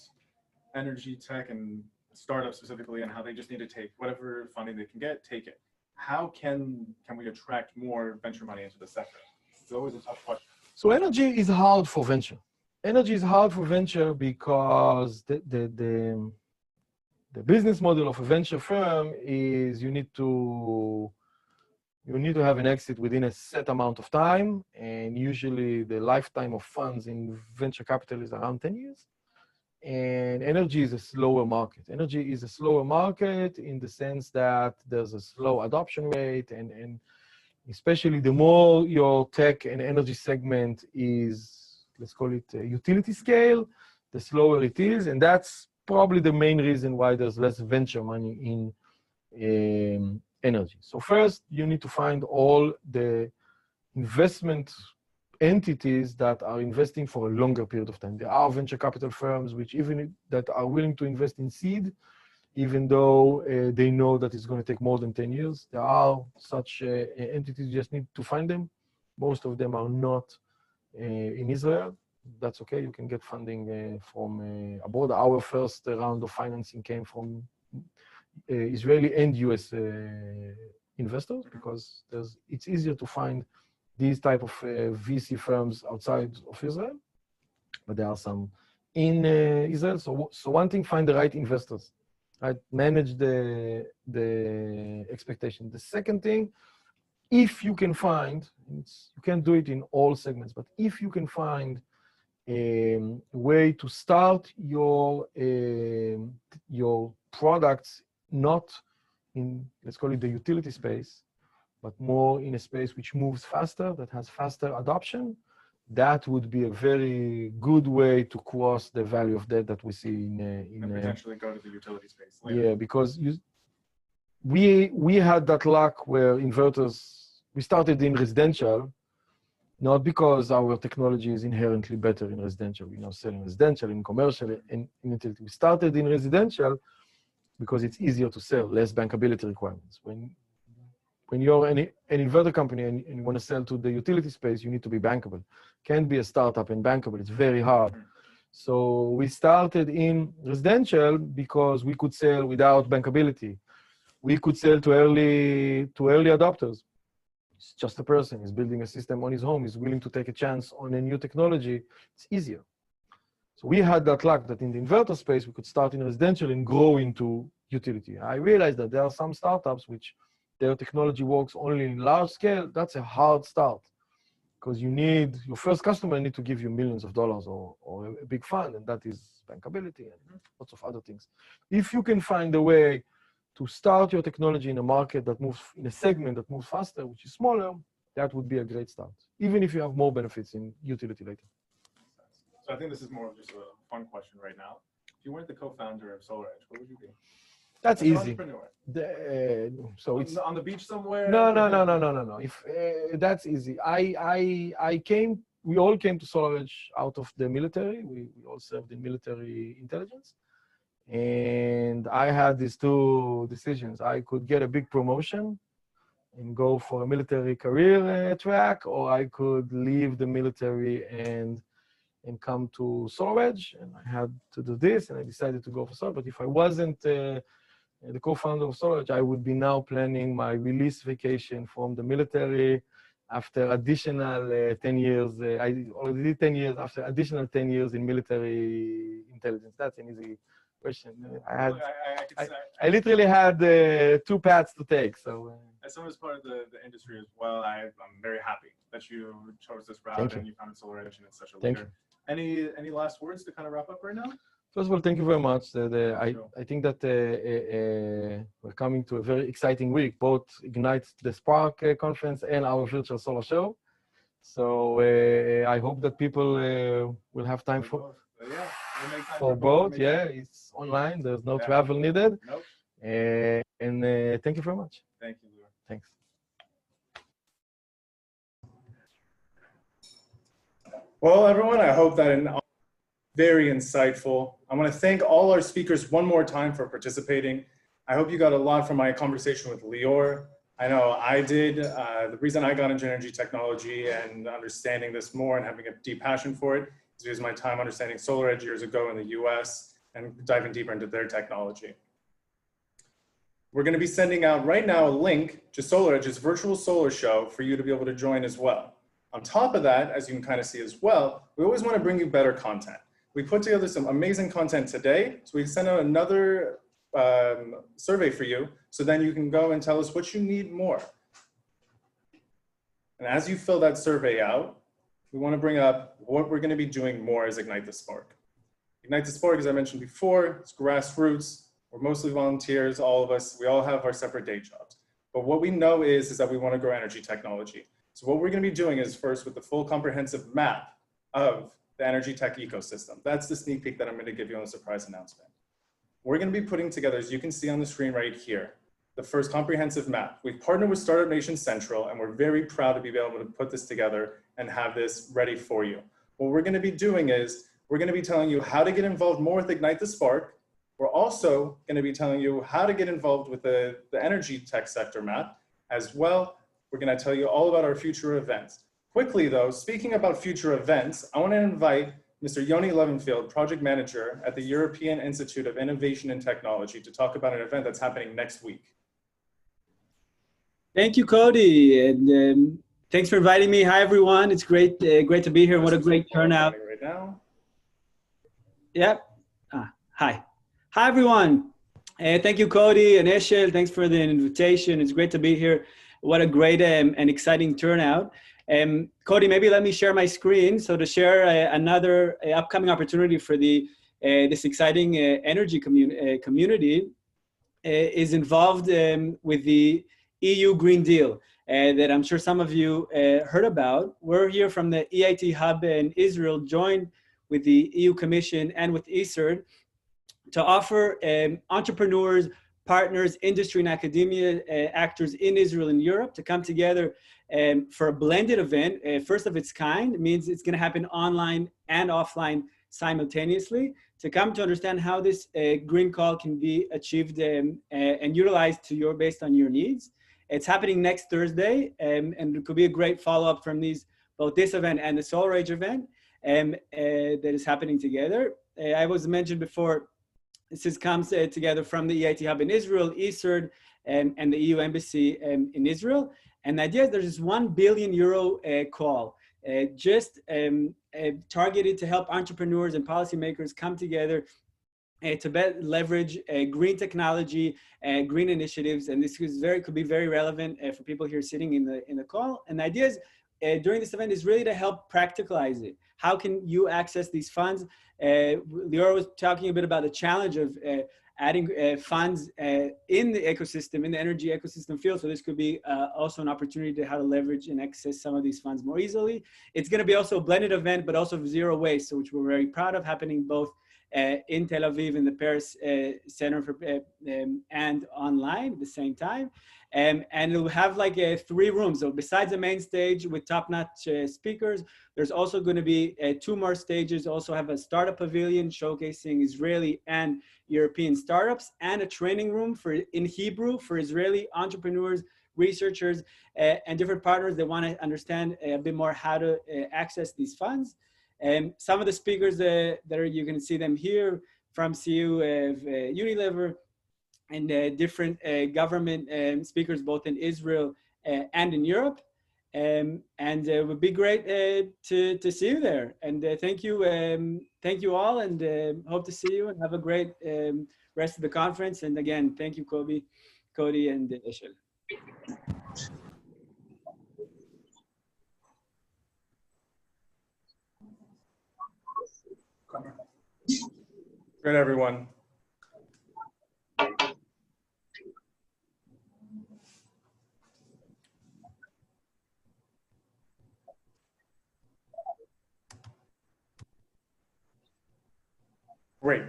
energy tech and startups specifically and how they just need to take whatever funding they can get, take it. How can we attract more venture money into the sector? It's always a tough question. So energy is hard for venture. Energy is hard for venture because the business model of a venture firm is you need to have an exit within a set amount of time, and usually the lifetime of funds in venture capital is around 10 years. And energy is a slower market. Energy is a slower market in the sense that there's a slow adoption rate, and especially the more your tech and energy segment is, let's call it utility scale, the slower it is. And that's probably the main reason why there's less venture money in energy. So first, you need to find all the investment entities that are investing for a longer period of time. There are venture capital firms that are willing to invest in seed, even though they know that it's going to take more than 10 years. There are such entities, you just need to find them. Most of them are not in Israel. That's okay, you can get funding from abroad. Our first round of financing came from Israeli and US investors because it's easier to find these type of VC firms outside of Israel, but there are some in Israel. So one thing, find the right investors, right? Manage the expectation. The second thing, if you can find, you can't do it in all segments, but if you can find a way to start your products not in, let's call it the utility space, but more in a space which moves faster, that has faster adoption, that would be a very good way to cross the value of debt that we see in and potentially go to the utility space later. Yeah, because we had that luck where inverters, we started in residential, not because our technology is inherently better in residential. We now sell in residential, in commercial, in utility. We started in residential because it's easier to sell, less bankability requirements. When you're an inverter company and you want to sell to the utility space, you need to be bankable. Can't be a startup and bankable, it's very hard. So we started in residential because we could sell without bankability. We could sell to early adopters. It's just a person, he's building a system on his home, he's willing to take a chance on a new technology, it's easier. So we had that luck that in the inverter space, we could start in residential and grow into utility. I realized that there are some startups which their technology works only in large scale. That's a hard start. because your first customer need to give you millions of dollars or a big fund, and that is bankability and lots of other things. If you can find a way to start your technology in a market that moves, in a segment that moves faster, which is smaller, that would be a great start, even if you have more benefits in utility later. So I think this is more of just a fun question right now. If you weren't the co-founder of SolarEdge, what would you be? That's As an easy. entrepreneur. So it's on the beach somewhere? no. If that's easy. We all came to SolarEdge out of the military. We all served in military intelligence. And I had these two decisions. I could get a big promotion and go for a military career track, or I could leave the military and come to SolarEdge. And I had to do this, and I decided to go for SolarEdge. But if I wasn't the co-founder of SolarEdge, I would be now planning my release vacation from the military after additional 10 years. I already did 10 years, after additional 10 years in military intelligence. That's an easy question. I literally had 2 paths to take. So as someone who's part of the industry as well, I'm very happy that you chose this route and you founded SolarEdge, and it's such a leader. Any last words to kind of wrap up right now? First of all, thank you very much. I think that we're coming to a very exciting week, both Ignite the Spark conference and our virtual solar show. So I hope that people will have time for both. Yeah, it's online. There's no travel needed. Nope. And thank you very much. Thank you, Lior. Thanks. Well, everyone, I hope that very insightful. I want to thank all our speakers one more time for participating. I hope you got a lot from my conversation with Lior. I know I did. The reason I got into energy technology and understanding this more and having a deep passion for it is because of my time understanding SolarEdge years ago in the US and diving deeper into their technology. We're going to be sending out right now a link to SolarEdge's virtual solar show for you to be able to join as well. On top of that, as you can kind of see as well, we always want to bring you better content. We put together some amazing content today, so we sent out another survey for you, so then you can go and tell us what you need more. And as you fill that survey out, we want to bring up what we're going to be doing more as Ignite the Spark. Ignite the Spark, as I mentioned before, it's grassroots. We're mostly volunteers, all of us. We all have our separate day jobs. But what we know is that we want to grow energy technology. So what we're going to be doing is first with the full comprehensive map of the EnergyTech ecosystem. That's the sneak peek that I'm going to give you on the surprise announcement. We're going to be putting together, as you can see on the screen right here, the first comprehensive map. We've partnered with Startup Nation Central, and we're very proud to be able to put this together and have this ready for you. What we're going to be doing is we're going to be telling you how to get involved more with Ignite the Spark. We're also going to be telling you how to get involved with the energy tech sector map. As well, we're going to tell you all about our future events. Quickly though, speaking about future events, I want to invite Mr. Yoni Levenfield, Project Manager at the European Institute of Innovation and Technology, to talk about an event that's happening next week. Thank you, Cody, and thanks for inviting me. Hi, everyone. It's great to be here. What a great turnout. Right now. Yep. Hi, everyone. Thank you, Cody and Eshel. Thanks for the invitation. It's great to be here. What a great and exciting turnout. Cody, maybe let me share my screen. So to share another upcoming opportunity for this exciting energy community is involved with the EU Green Deal that I'm sure some of you heard about. We're here from the EIT Hub in Israel, joined with the EU Commission and with ESERD to offer entrepreneurs, partners, industry and academia actors in Israel and Europe to come together for a blended event, first of its kind. It means it's going to happen online and offline simultaneously, to come to understand how this green call can be achieved and utilized based on your needs. It's happening next Thursday, and it could be a great follow-up from both this event and the SolarEdge event that is happening together. I was mentioned before, this comes together from the EIT Hub in Israel, ESERD, and the EU Embassy in Israel. And the idea is there's this €1 billion call, just targeted to help entrepreneurs and policymakers come together to leverage green technology, green initiatives. And this could be very relevant for people here sitting in the call. And the idea is during this event is really to help practicalize it. How can you access these funds? Lior was talking a bit about the challenge of adding funds in the ecosystem, in the energy ecosystem field. So this could be also an opportunity to how to leverage and access some of these funds more easily. It's going to be also a blended event, but also zero waste, so which we're very proud of, happening both in Tel Aviv, in the Paris Center for, and online at the same time. And it'll have like 3 rooms. So besides the main stage with top-notch speakers, there's also going to be 2 more stages. Also have a startup pavilion showcasing Israeli and European startups, and a training room in Hebrew for Israeli entrepreneurs, researchers, and different partners that want to understand a bit more how to access these funds. Some of the speakers that you can see them here from CU of Unilever, and different government speakers both in Israel and in Europe. And it would be great to see you there. And thank you all, and hope to see you and have a great rest of the conference. And again, thank you, Cody, and Eshel. Good, everyone. Great.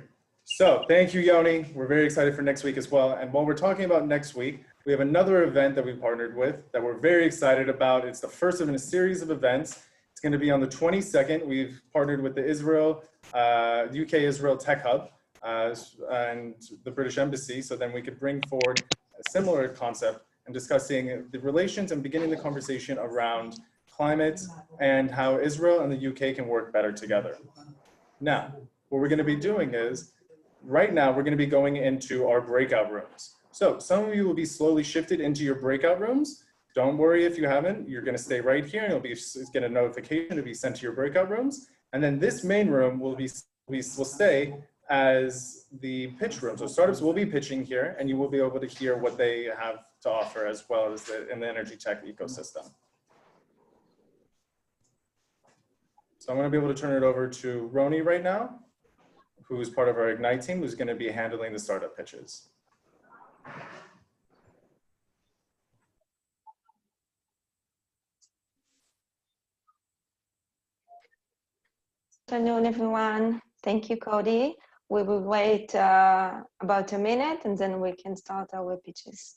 So thank you, Yoni. We're very excited for next week as well. And while we're talking about next week, we have another event that we partnered with that we're very excited about. It's the first in a series of events. It's going to be on the 22nd. We've partnered with the UK-Israel Tech Hub and the British Embassy, so then we could bring forward a similar concept and discussing the relations and beginning the conversation around climate and how Israel and the UK can work better together. Now, what we're going to be doing is, right now, we're going to be going into our breakout rooms. So some of you will be slowly shifted into your breakout rooms. Don't worry if you haven't. You're going to stay right here, and you'll get a notification to be sent to your breakout rooms. And then this main room will stay as the pitch room. So startups will be pitching here, and you will be able to hear what they have to offer as well as in the EnergyTech ecosystem. So I'm going to be able to turn it over to Roni right now, who is part of our Ignite team, who's going to be handling the startup pitches. Good afternoon, everyone. Thank you, Cody. We will wait about a minute, and then we can start our pitches.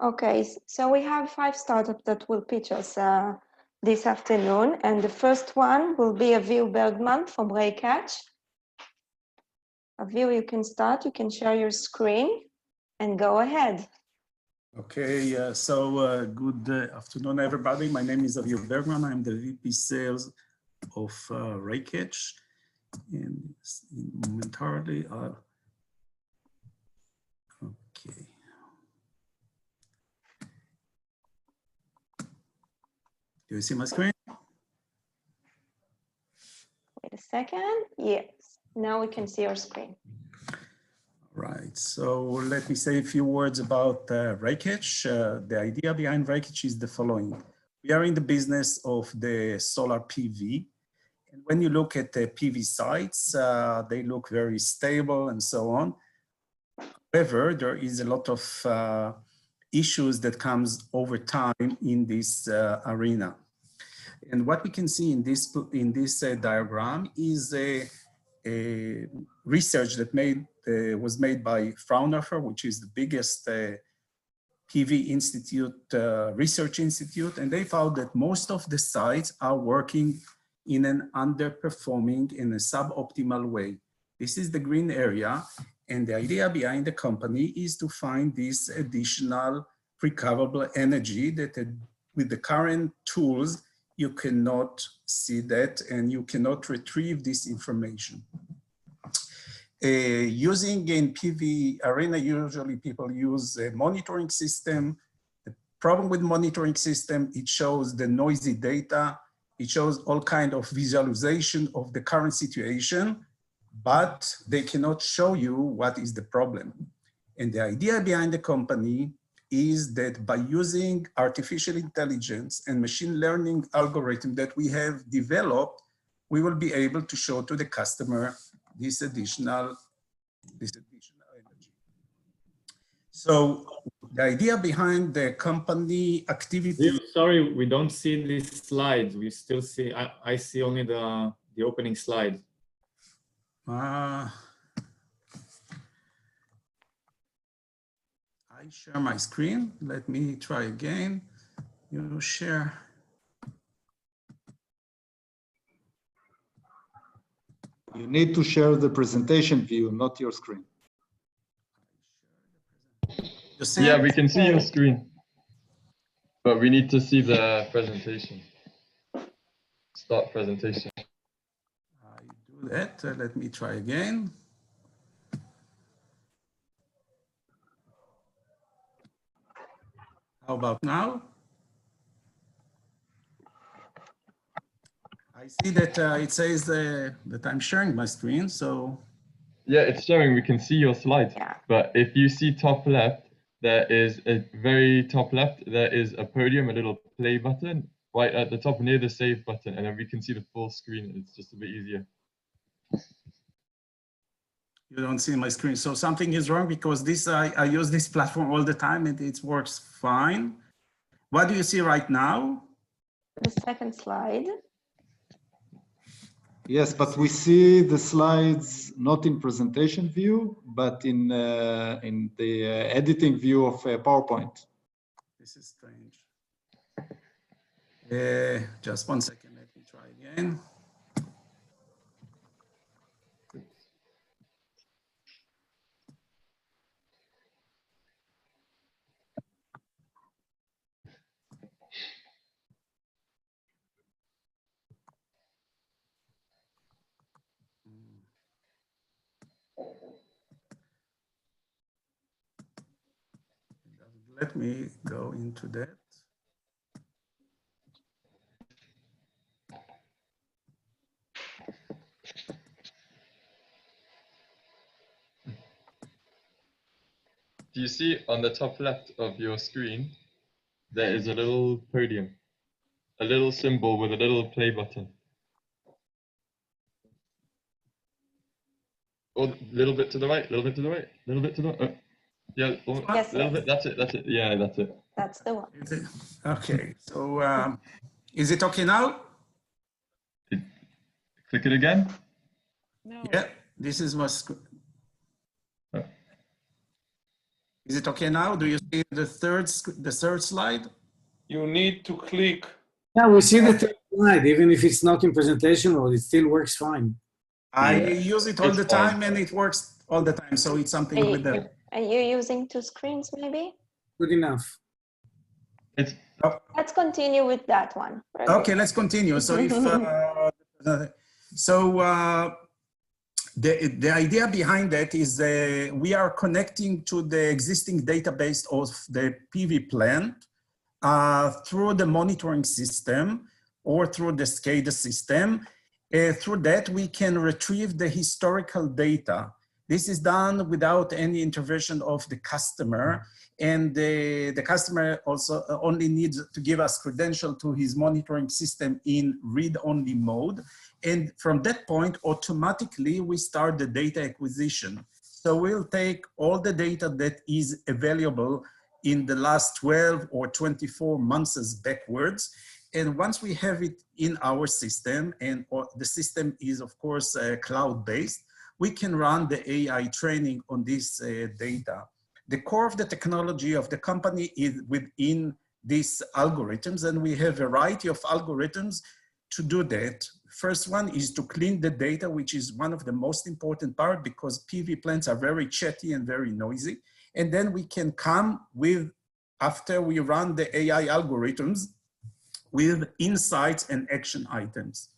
Okay, so we have 5 startups that will pitch us this afternoon, and the first one will be Aviv Bergman from Raycatch. Aviv, you can start, you can share your screen and go ahead. Okay, good afternoon, everybody. My name is Lior Handelsman. I'm the VP Sales of Raycatch. And momentarily, okay. Do you see my screen? Wait a second. Yes, now we can see your screen. Right, so let me say a few words about Raycatch. The idea behind Raycatch is the following. We are in the business of the solar PV. And when you look at the PV sites, they look very stable and so on. However, there is a lot of issues that comes over time in this arena. And what we can see in this diagram is a research that was made by Fraunhofer, which is the biggest PV institute, research institute, and they found that most of the sites are working in an underperforming, in a suboptimal way. This is the green area, and the idea behind the company is to find this additional recoverable energy that with the current tools, you cannot see that and you cannot retrieve this information. Using in PV arena, usually people use a monitoring system. The problem with monitoring system, it shows the noisy data. It shows all kind of visualization of the current situation, but they cannot show you what is the problem. And the idea behind the company is that by using artificial intelligence and machine learning algorithm that we have developed, we will be able to show to the customer this additional energy. So the idea behind the company activity. Sorry, we don't see these slides. We still see, I see only the opening slide. I share my screen. Let me try again. You share. You need to share the presentation view, not your screen. Yeah, we can see your screen, but we need to see the presentation. Start presentation. I do that. Let me try again. How about now? I see that it says that I'm sharing my screen, so. Yeah, it's showing, we can see your slide. Yeah. But if you see top left, there is a very top left, there is a podium, a little play button, right at the top near the save button, and then we can see the full screen. It's just a bit easier. You don't see my screen. So something is wrong because this I use this platform all the time and it works fine. What do you see right now? The second slide. Yes, but we see the slides not in presentation view, but in the editing view of PowerPoint. This is strange. Just 1 second, let me try again. Let me go into that. Do you see on the top left of your screen, there is a little podium, a little symbol with a little play button. Or a little bit to the right, a little bit to the right, a little bit to the right. Yeah, Yes, a little bit, that's it, yeah, that's it. That's the one. Okay, so is it okay now? Click it again. No. Yeah, this is my screen. Is it okay now? Do you see the third slide? You need to click. Yeah, we see the third slide, even if it's not in presentation mode, it still works fine. I Yeah, use it all it's the fine. time and it works all the time. So it's something with the... Are you using two screens maybe? Good enough. It's Let's continue with that one. Okay, let's continue. So if... the idea behind that is we are connecting to the existing database of the PV plant through the monitoring system or through the SCADA system. Through that, we can retrieve the historical data. This is done without any intervention of the customer. And the customer also only needs to give us credential to his monitoring system in read-only mode. And from that point, automatically, we start the data acquisition. So we'll take all the data that is available in the last 12 or 24 months backwards. And once we have it in our system, and the system is, of course, cloud-based, we can run the AI training on this data. The core of the technology of the company is within these algorithms, and we have a variety of algorithms to do that. First one is to clean the data, which is one of the most important part because PV plants are very chatty and very noisy. And then we can come with, after we run the AI algorithms, with insights and action items.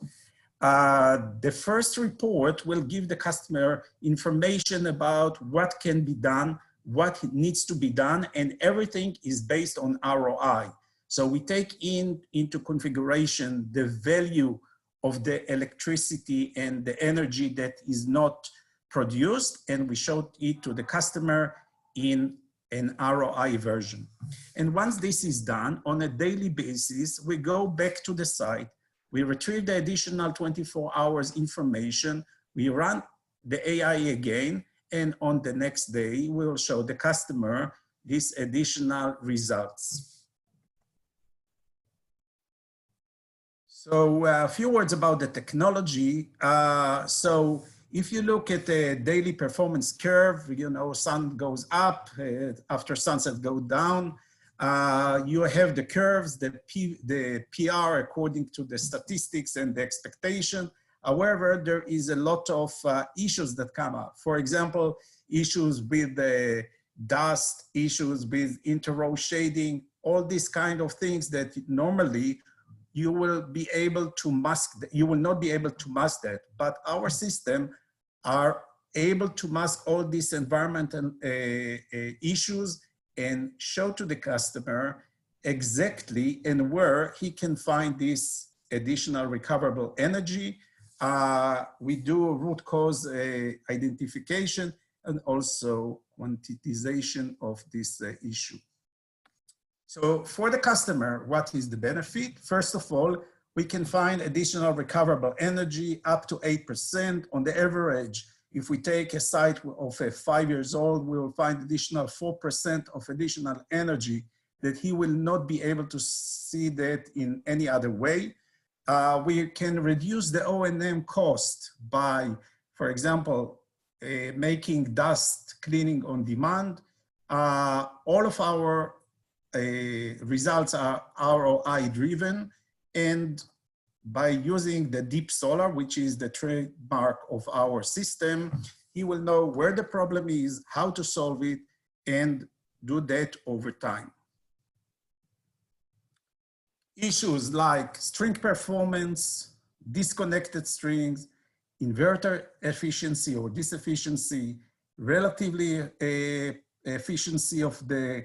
The first report will give the customer information about what can be done, what needs to be done, and everything is based on ROI. So we take into configuration the value of the electricity and the energy that is not produced, and we show it to the customer in an ROI version. And once this is done on a daily basis, we go back to the site, we retrieve the additional 24 hours information, we run the AI again, and on the next day, we will show the customer these additional results. So a few words about the technology. So if you look at the daily performance curve, you know, sun goes up, after sunset go down. You have the curves, the PR according to the statistics and the expectation. However, there is a lot of issues that come up. For example, issues with the dust, issues with inter-row shading, all these kind of things that normally you will be able to mask, you will not be able to mask that, but our system are able to mask all these environmental issues and show to the customer exactly and where he can find this additional recoverable energy. We do root cause identification and also quantization of this issue. So for the customer, what is the benefit? First of all, we can find additional recoverable energy up to 8% on the average. If we take a site of 5 years old, we will find additional 4% of additional energy that he will not be able to see that in any other way. We can reduce the O&M cost by, for example, making dust cleaning on demand. All of our results are ROI driven, and by using the deep solar, which is the trademark of our system, he will know where the problem is, how to solve it, and do that over time. Issues like string performance, disconnected strings, inverter efficiency or disefficiency, relatively efficiency of the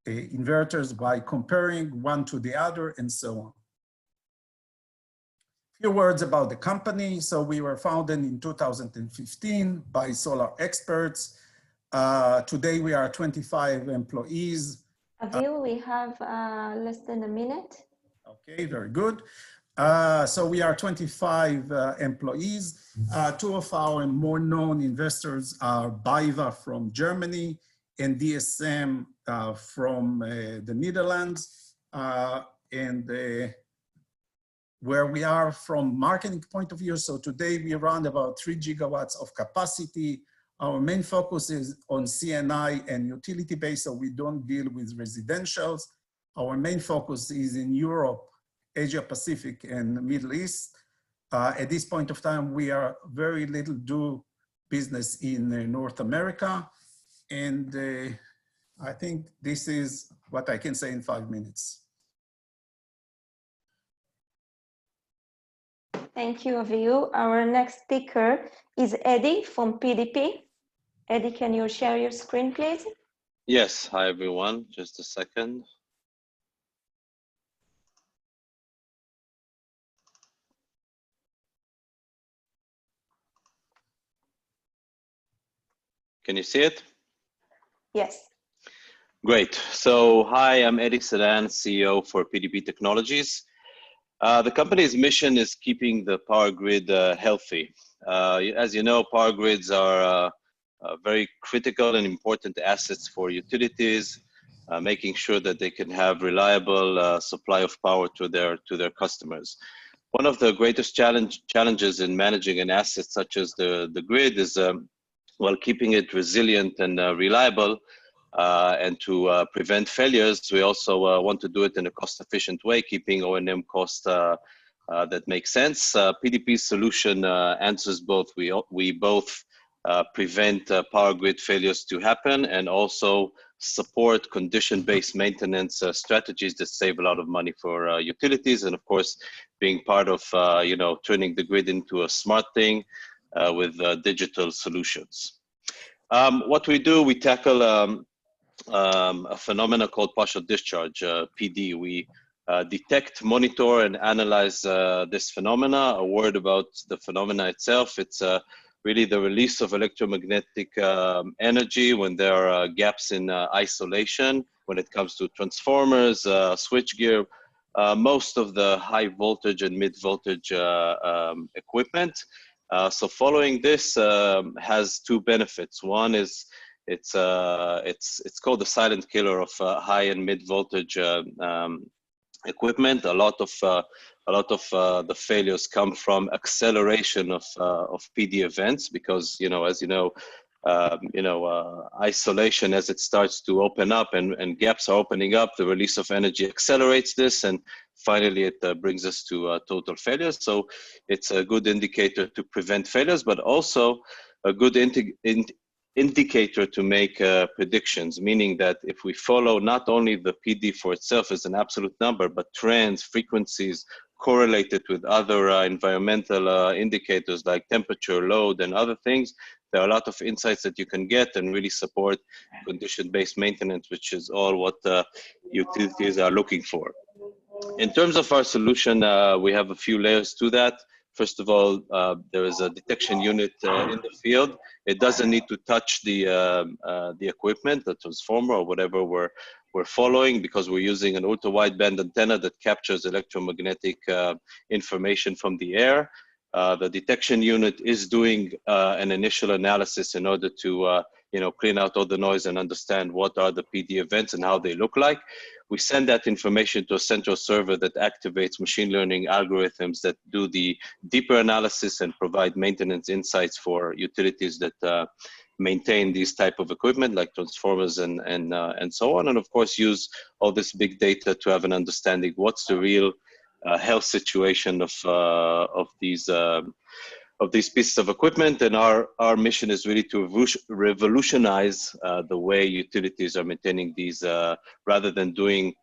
inverters by comparing one to the other, and so on. Few words about the company. So we were founded in 2015 by solar experts. Today we are 25 employees. Avil, we have less than a minute. Okay, very good. So we are 25 employees. Two of our more known investors are BayWa from Germany and DSM from the Netherlands. Where we are from marketing point of view. So today we run about 3 gigawatts of capacity. Our main focus is on CNI and utility base, so we don't deal with residentials. Our main focus is in Europe, Asia Pacific, and Middle East. At this point of time, we are very little do business in North America. And I think this is what I can say in 5 minutes. Thank you, Avihu. Our next speaker is Eddie from PDP. Eddie, can you share your screen, please? Yes, hi everyone, just a second. Can you see it? Yes. Great. So, hi, I'm Eddie Sedan, CEO for PDP Technologies. The company's mission is keeping the power grid healthy. As you know, power grids are very critical and important assets for utilities, making sure that they can have reliable supply of power to their customers. One of the greatest challenges in managing an asset such as the grid is while keeping it resilient and reliable, and to prevent failures, we also want to do it in a cost-efficient way, keeping O&M costs that make sense. PDP's solution answers both. We both prevent power grid failures to happen and also support condition-based maintenance strategies that save a lot of money for utilities, and of course, being part of turning the grid into a smart thing with digital solutions. What we do, we tackle a phenomena called partial discharge, PD. We detect, monitor, and analyze this phenomena. A word about the phenomena itself. It's really the release of electromagnetic energy when there are gaps in isolation, when it comes to transformers, switchgear, most of the high voltage and mid voltage equipment. So following this has two benefits. One is it's called the silent killer of high and mid voltage equipment. A lot of the failures come from acceleration of PD events because, as you know, isolation, as it starts to open up and gaps are opening up, the release of energy accelerates this, and finally it brings us to total failure. So it's a good indicator to prevent failures, but also a good indicator to make predictions, meaning that if we follow not only the PD for itself as an absolute number, but trends, frequencies, correlated with other environmental indicators like temperature, load, and other things, there are a lot of insights that you can get and really support condition-based maintenance, which is all what utilities are looking for. In terms of our solution, we have a few layers to that. First of all, there is a detection unit in the field. It doesn't need to touch the equipment, the transformer or whatever we're following, because we're using an ultra-wideband antenna that captures electromagnetic information from the air. The detection unit is doing an initial analysis in order to clean out all the noise and understand what are the PD events and how they look like. We send that information to a central server that activates machine learning algorithms that do the deeper analysis and provide maintenance insights for utilities that maintain these type of equipment like transformers and so on. And of course, use all this big data to have an understanding what's the real health situation of these pieces of equipment. And our mission is really to revolutionize the way utilities are maintaining these, rather than doing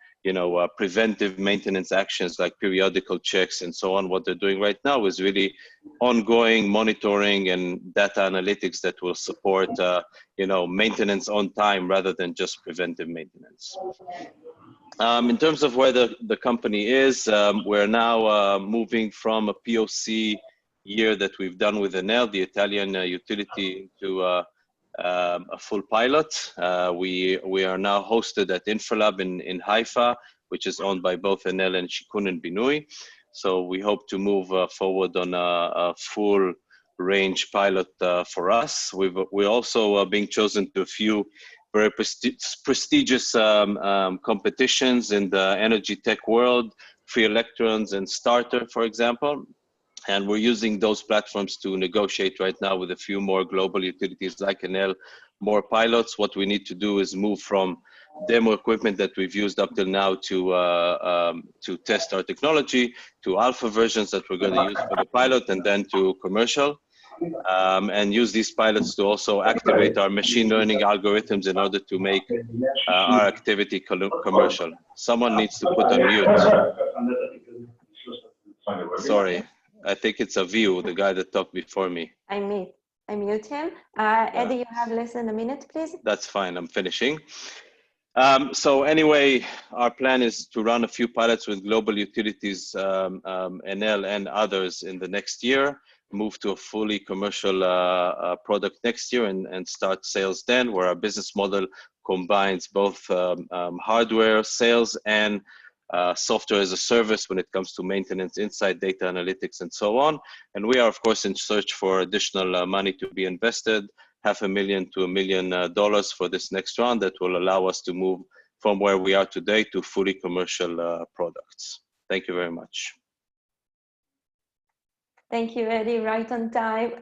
preventive maintenance actions like periodical checks and so on. What they're doing right now is really ongoing monitoring and data analytics that will support maintenance on time rather than just preventive maintenance. In terms of where the company is, we're now moving from a POC year that we've done with Enel, the Italian utility, to a full pilot. We are now hosted at InfraLab in Haifa, which is owned by both Enel and Shikun and Binui. So we hope to move forward on a full range pilot for us. We're also being chosen to a few very prestigious competitions in the EnergyTech world, Free Electrons and Starter, for example. And we're using those platforms to negotiate right now with a few more global utilities like Enel, more pilots. What we need to do is move from demo equipment that we've used up till now to test our technology, to alpha versions that we're going to use for the pilot, and then to commercial. And use these pilots to also activate our machine learning algorithms in order to make our activity commercial. Someone needs to put on mute. Sorry, I think it's a view, the guy that talked before me. I mute him. Eddie, you have less than a minute, please. That's fine, I'm finishing. So anyway, our plan is to run a few pilots with global utilities, Enel and others in the next year, move to a fully commercial product next year and start sales then, where our business model combines both hardware sales and software as a service when it comes to maintenance, insight, data analytics, and so on. And we are, of course, in search for additional money to be invested, $500,000 to $1 million for this next round that will allow us to move from where we are today to fully commercial products. Thank you very much. Thank you, Eddie, right on time.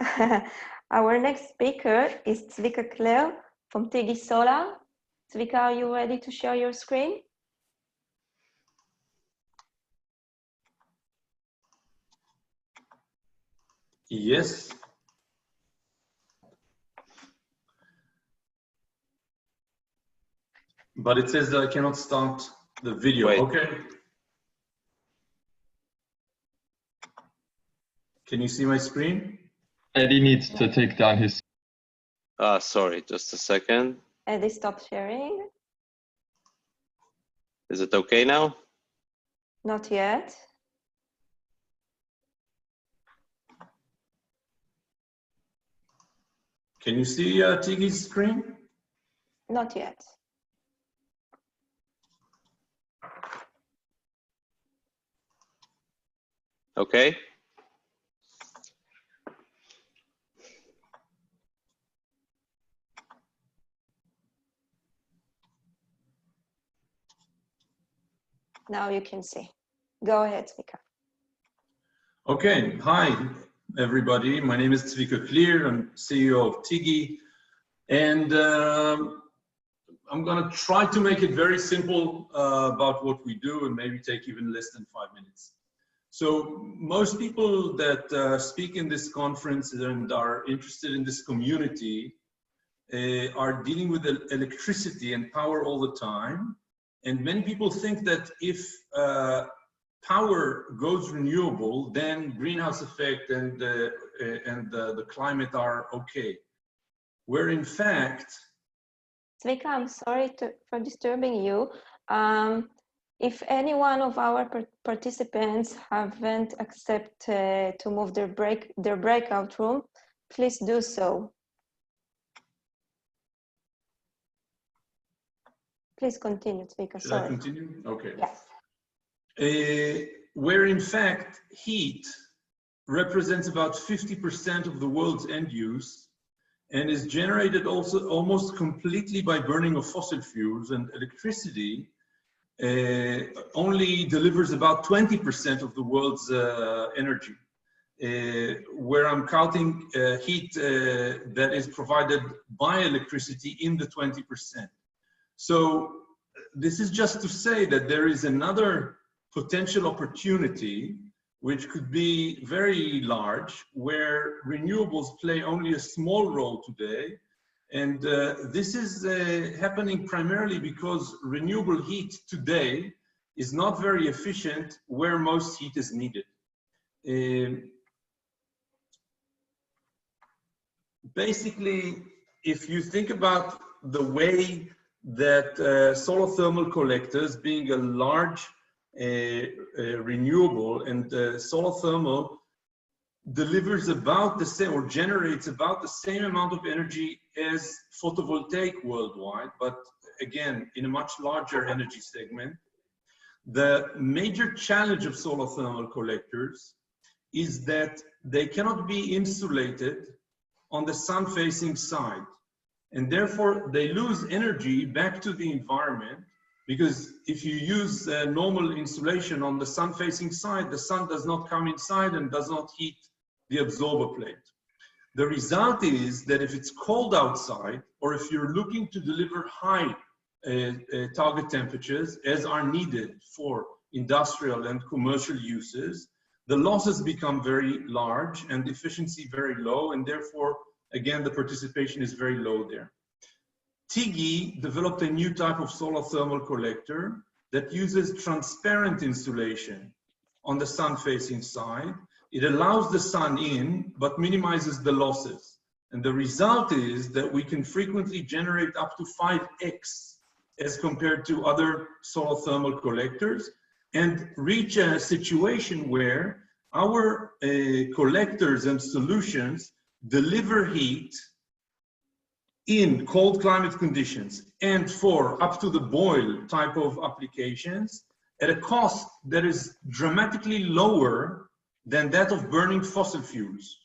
Our next speaker is Zvika Kleo from Tigi Solar. Zvika, are you ready to share your screen? Yes. But it says that I cannot start the video. Wait. Okay. Can you see my screen? Eddie needs to take down his. Sorry, just a second. Eddie, stop sharing. Is it okay now? Not yet. Can you see Tigi's screen? Not yet. Okay. Now you can see. Go ahead, Zvika. Okay, hi everybody. My name is Zvika Kleo. I'm CEO of Tigi, and I'm gonna try to make it very simple about what we do and maybe take even less than 5 minutes. So most people that speak in this conference and are interested in this community are dealing with electricity and power all the time. And many people think that if power goes renewable, then greenhouse effect and the climate are okay. Where in fact... Zvika, I'm sorry for disturbing you. If any one of our participants haven't accepted to move their breakout room, please do so. Please continue, Zvika. Should I continue? Okay. Yeah. Where in fact heat represents about 50% of the world's end use and is generated also almost completely by burning of fossil fuels, and electricity only delivers about 20% of the world's energy, where I'm counting heat that is provided by electricity in the 20%. So this is just to say that there is another potential opportunity which could be very large, where renewables play only a small role today. And this is happening primarily because renewable heat today is not very efficient where most heat is needed. Basically, if you think about the way that solar thermal collectors, being a large renewable, and solar thermal delivers about the same or generates about the same amount of energy as photovoltaic worldwide, but again, in a much larger energy segment. The major challenge of solar thermal collectors is that they cannot be insulated on the sun-facing side, and therefore they lose energy back to the environment Because if you use normal insulation on the sun-facing side, the sun does not come inside and does not heat the absorber plate. The result is that if it's cold outside, or if you're looking to deliver high target temperatures, as are needed for industrial and commercial uses, the losses become very large and efficiency very low, and therefore, again, the participation is very low there. TIGI developed a new type of solar thermal collector that uses transparent insulation on the sun-facing side. It allows the sun in, but minimizes the losses. And the result is that we can frequently generate up to 5x as compared to other solar thermal collectors, and reach a situation where our collectors and solutions deliver heat in cold climate conditions and for up to the boil type of applications at a cost that is dramatically lower than that of burning fossil fuels.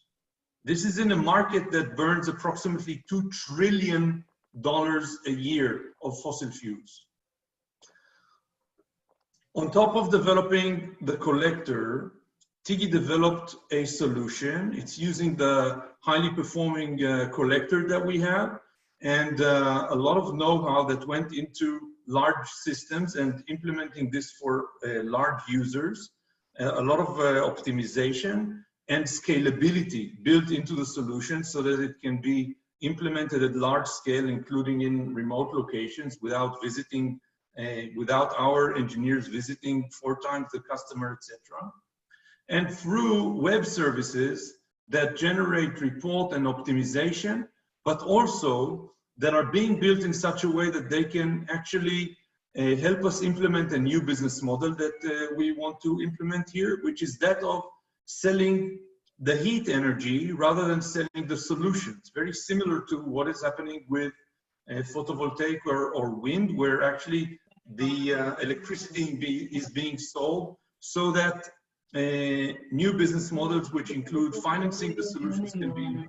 This is in a market that burns approximately $2 trillion a year of fossil fuels. On top of developing the collector, TIGI developed a solution. It's using the highly performing collector that we have, and a lot of know-how that went into large systems and implementing this for large users, a lot of optimization and scalability built into the solution so that it can be implemented at large scale, including in remote locations without visiting, without our engineers visiting 4 times the customer, etc. And through web services that generate report and optimization, but also that are being built in such a way that they can actually help us implement a new business model that we want to implement here, which is that of selling the heat energy rather than selling the solutions. Very similar to what is happening with photovoltaic or wind, where actually the electricity is being sold, so that new business models, which include financing the solutions, can be.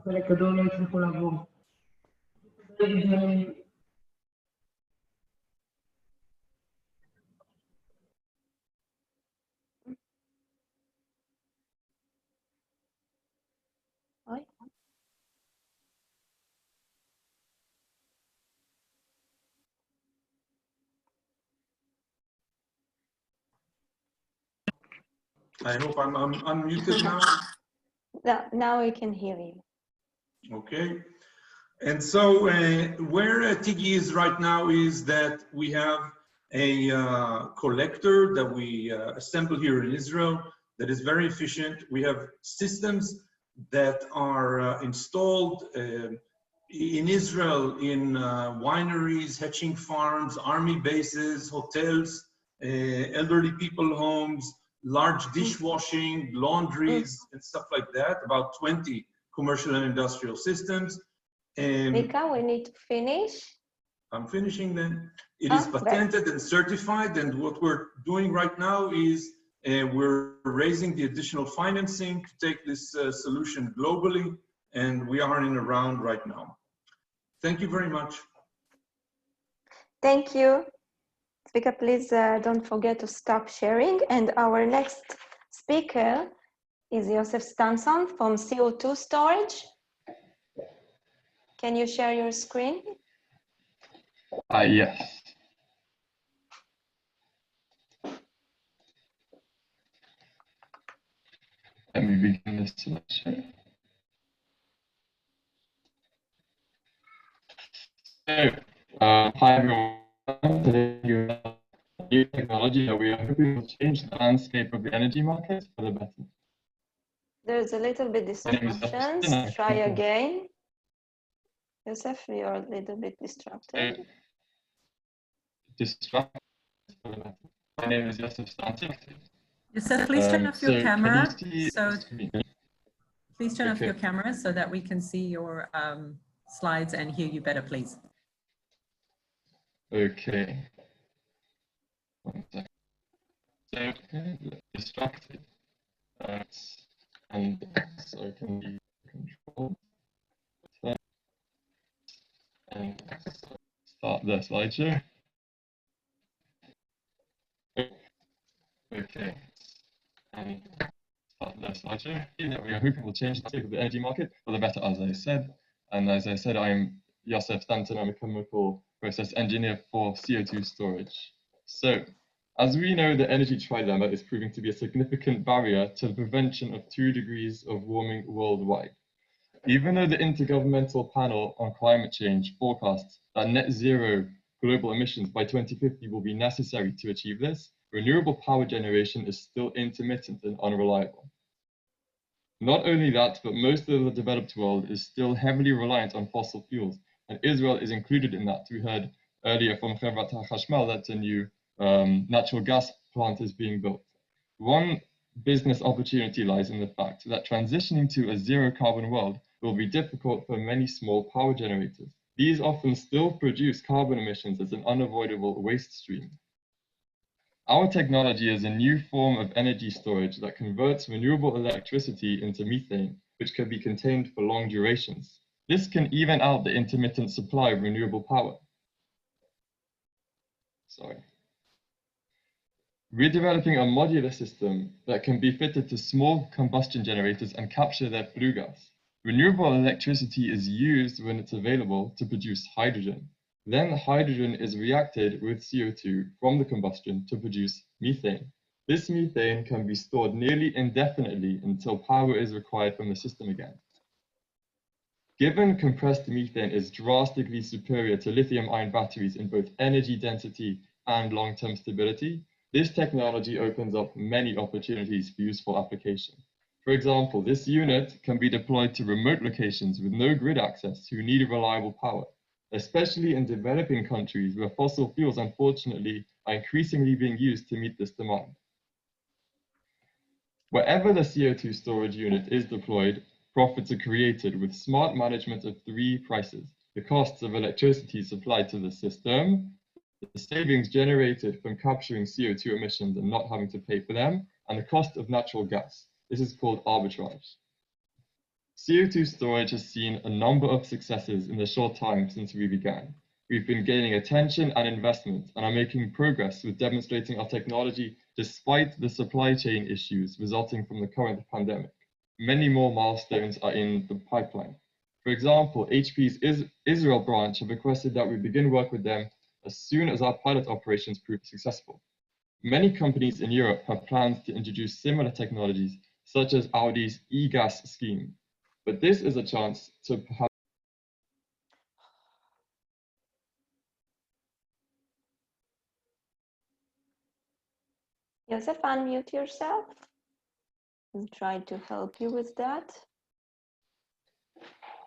I hope I'm unmuted now. Now we can hear you. Okay. And so where TIGI is right now is that we have a collector that we assemble here in Israel that is very efficient. We have systems that are installed in Israel in wineries, hatching farms, army bases, hotels, elderly people homes, large dishwashing, laundries, and stuff like that, about 20 commercial and industrial systems. Mika, we need to finish. I'm finishing then. It is patented and certified, and what we're doing right now is we're raising the additional financing to take this solution globally, and we are in a round right now. Thank you very much. Thank you. Speaker, please don't forget to stop sharing. And our next speaker is Josef Stanson from CO2 storage. Can you share your screen? Yes. Let me begin this selection. So, hi everyone. Today you have a new technology that we are hoping will change the landscape of the energy market for the better. There's a little bit distractions. Try again. Joseph, you're a little bit distracted. My name is Josef Stanson. Joseph, please turn off your camera. Please turn off your camera so that we can see your slides and hear you better, please. Okay. 1 second. So, okay, distracted. And so I can be control. And start the slideshow. Okay. And left slideshow. We are hoping will change the state of the energy market for the better, as I said. And as I said, I am Yosef Stanton. I'm a chemical process engineer for CO2 storage. So, as we know, the energy trilemma is proving to be a significant barrier to the prevention of 2 degrees of warming worldwide. Even though the Intergovernmental Panel on Climate Change forecasts that net zero global emissions by 2050 will be necessary to achieve this, renewable power generation is still intermittent and unreliable. Not only that, but most of the developed world is still heavily reliant on fossil fuels, and Israel is included in that. We heard earlier from Chevrat HaChashmal that a new natural gas plant is being built. One business opportunity lies in the fact that transitioning to a zero carbon world will be difficult for many small power generators. These often still produce carbon emissions as an unavoidable waste stream. Our technology is a new form of energy storage that converts renewable electricity into methane, which can be contained for long durations. This can even out the intermittent supply of renewable power. We're developing a modular system that can be fitted to small combustion generators and capture their flue gas. Renewable electricity is used when it's available to produce hydrogen. Then hydrogen is reacted with CO2 from the combustion to produce methane. This methane can be stored nearly indefinitely until power is required from the system again. Given compressed methane is drastically superior to lithium-ion batteries in both energy density and long-term stability, this technology opens up many opportunities for useful application. For example, this unit can be deployed to remote locations with no grid access who need reliable power, especially in developing countries where fossil fuels, unfortunately, are increasingly being used to meet this demand. Wherever the CO2 storage unit is deployed, profits are created with smart management of 3 prices: the costs of electricity supplied to the system, the savings generated from capturing CO2 emissions and not having to pay for them, and the cost of natural gas. This is called arbitrage. CO2 storage has seen a number of successes in the short time since we began. We've been gaining attention and investment and are making progress with demonstrating our technology despite the supply chain issues resulting from the current pandemic. Many more milestones are in the pipeline. For example, HP's Israel branch have requested that we begin work with them as soon as our pilot operations prove successful. Many companies in Europe have plans to introduce similar technologies, such as Audi's e-gas scheme. But this is a chance to perhaps Joseph, unmute yourself. I'll try to help you with that.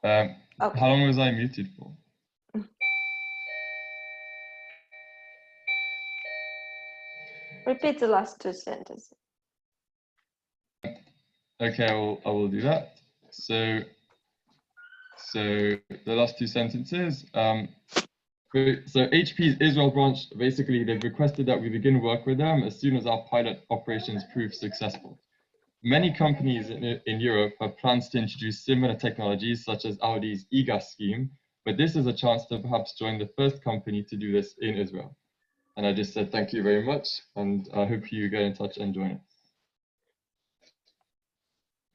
Okay. How long was I muted for? Repeat the last 2 sentences. Okay, I will do that. So the last 2 sentences. So HP's Israel branch, basically, they've requested that we begin work with them as soon as our pilot operations prove successful. Many companies in Europe have plans to introduce similar technologies, such as Audi's e-gas scheme, but this is a chance to perhaps join the first company to do this in Israel. And I just said thank you very much, and I hope you get in touch and join us.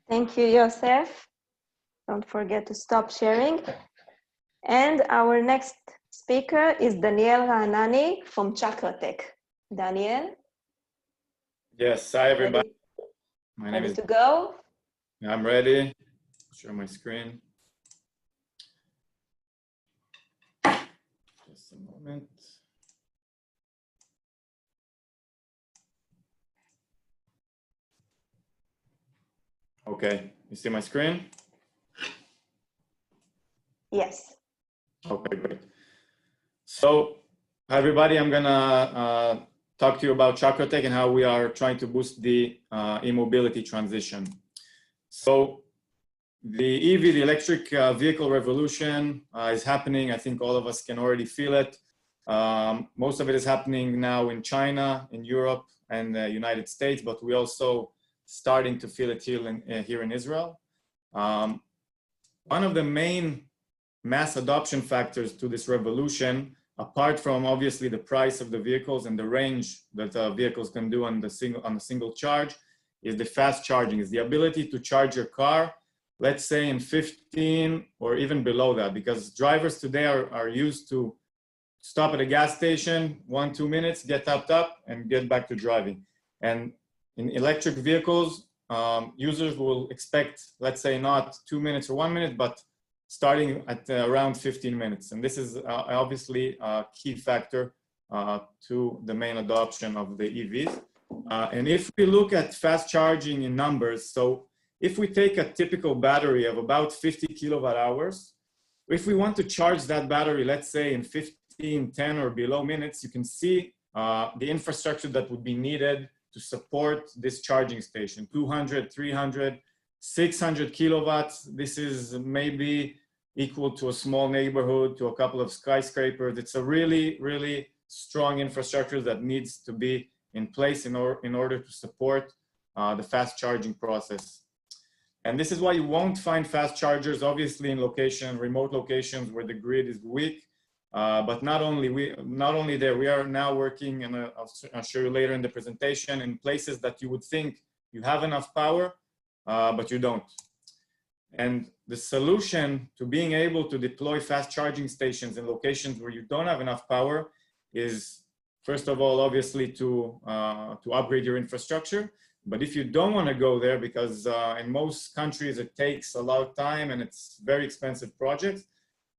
Thank you, Yosef. Don't forget to stop sharing. And our next speaker is Daniel Hanani from Chakratech. Daniel? Yes, hi everybody. My name Ready is... to go? I'm ready. Share my screen. Just a moment. Okay, you see my screen? Yes. Okay, great. So, hi everybody, I'm gonna talk to you about Chakratech and how we are trying to boost the e-mobility transition. So, the EV, the electric vehicle revolution is happening. I think all of us can already feel it. Most of it is happening now in China, in Europe, and the United States, but we also starting to feel it here in Israel. One of the main mass adoption factors to this revolution apart from obviously the price of the vehicles and the range that vehicles can do on a single charge, is the fast charging, is the ability to charge your car, let's say in 15 or even below that, because drivers today are used to stop at a gas station, 1-2 minutes, get topped up and get back to driving. And in electric vehicles, users will expect, let's say not 2 minutes or 1 minute, but starting at around 15 minutes. And this is obviously a key factor to the main adoption of the EVs. And if we look at fast charging in numbers, so if we take a typical battery of about 50 kilowatt hours, if we want to charge that battery, let's say in 15, 10 or below minutes, you can see the infrastructure that would be needed to support this charging station, 200, 300, 600 kilowatts. This is maybe equal to a small neighborhood, to a couple of skyscrapers. It's a really, really strong infrastructure that needs to be in place in order to support the fast charging process. And this is why you won't find fast chargers, obviously, in remote locations where the grid is weak. But not only there, we are now working, and I'll show you later in the presentation, in places that you would think you have enough power, but you don't. And the solution to being able to deploy fast charging stations in locations where you don't have enough power is, first of all, obviously to upgrade your infrastructure. But if you don't want to go there, because in most countries it takes a lot of time and it's very expensive projects,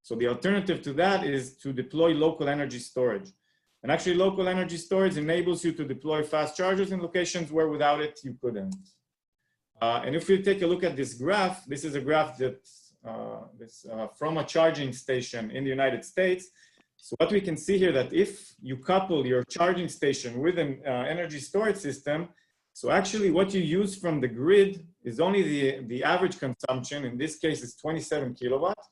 so the alternative to that is to deploy local energy storage. And actually local energy storage enables you to deploy fast chargers in locations where without it you couldn't. And if you take a look at this graph, this is a graph that from a charging station in the United States. So what we can see here, that if you couple your charging station with an energy storage system, so actually what you use from the grid is only the average consumption. In this case, is 27 kilowatts.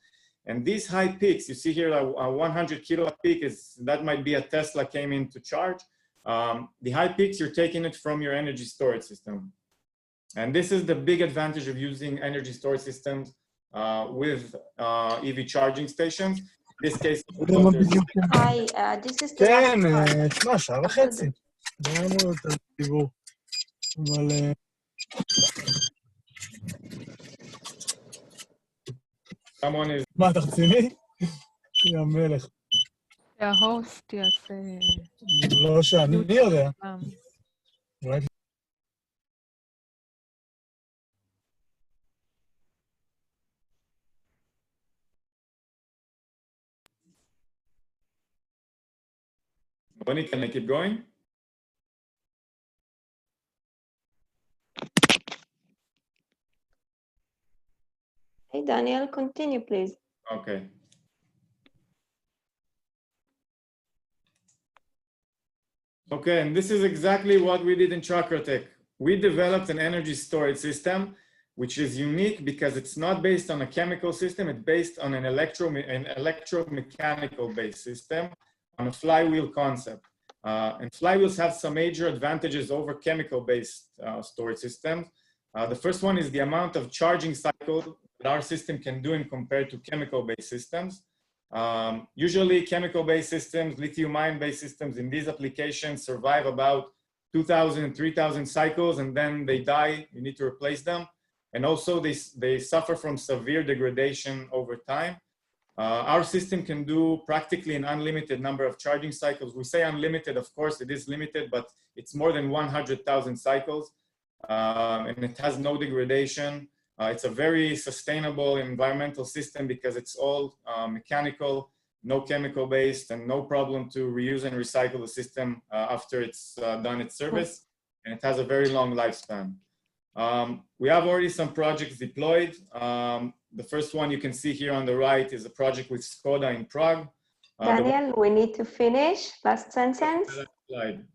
And these high peaks, you see here a 100 kilowatt peak, that might be a Tesla came in to charge. The high peaks, you're taking it from your energy storage system. And this is the big advantage of using energy storage systems with EV charging stations. In this case, Hi, this is the כן, שמע, שעה וחצי. לא אמור יותר דיבור. אבל... מה, אתה רציני? יא מלך. שההוסט יעשה... לא שאני יודע. אולי... Bonnie, can I keep going? Hey, Daniel, continue, please. Okay. Okay, and this is exactly what we did in ChakraTech. We developed an energy storage system, which is unique because it's not based on a chemical system, it's based on an electromechanical based system on a flywheel concept. And flywheels have some major advantages over chemical-based storage systems. The first one is the amount of charging cycle that our system can do in compared to chemical-based systems. Usually chemical-based systems, lithium-ion-based systems in these applications survive about 2,000, 3,000 cycles, and then they die. You need to replace them. And also they suffer from severe degradation over time. Our system can do practically an unlimited number of charging cycles. We say unlimited, of course, it is limited, but it's more than 100,000 cycles, and it has no degradation. It's a very sustainable environmental system because it's all mechanical, no chemical based, and no problem to reuse and recycle the system after it's done its service, and it has a very long lifespan. We have already some projects deployed. The first one you can see here on the right is a project with Skoda in Prague. Daniel, we need to finish. Last sentence. Slide.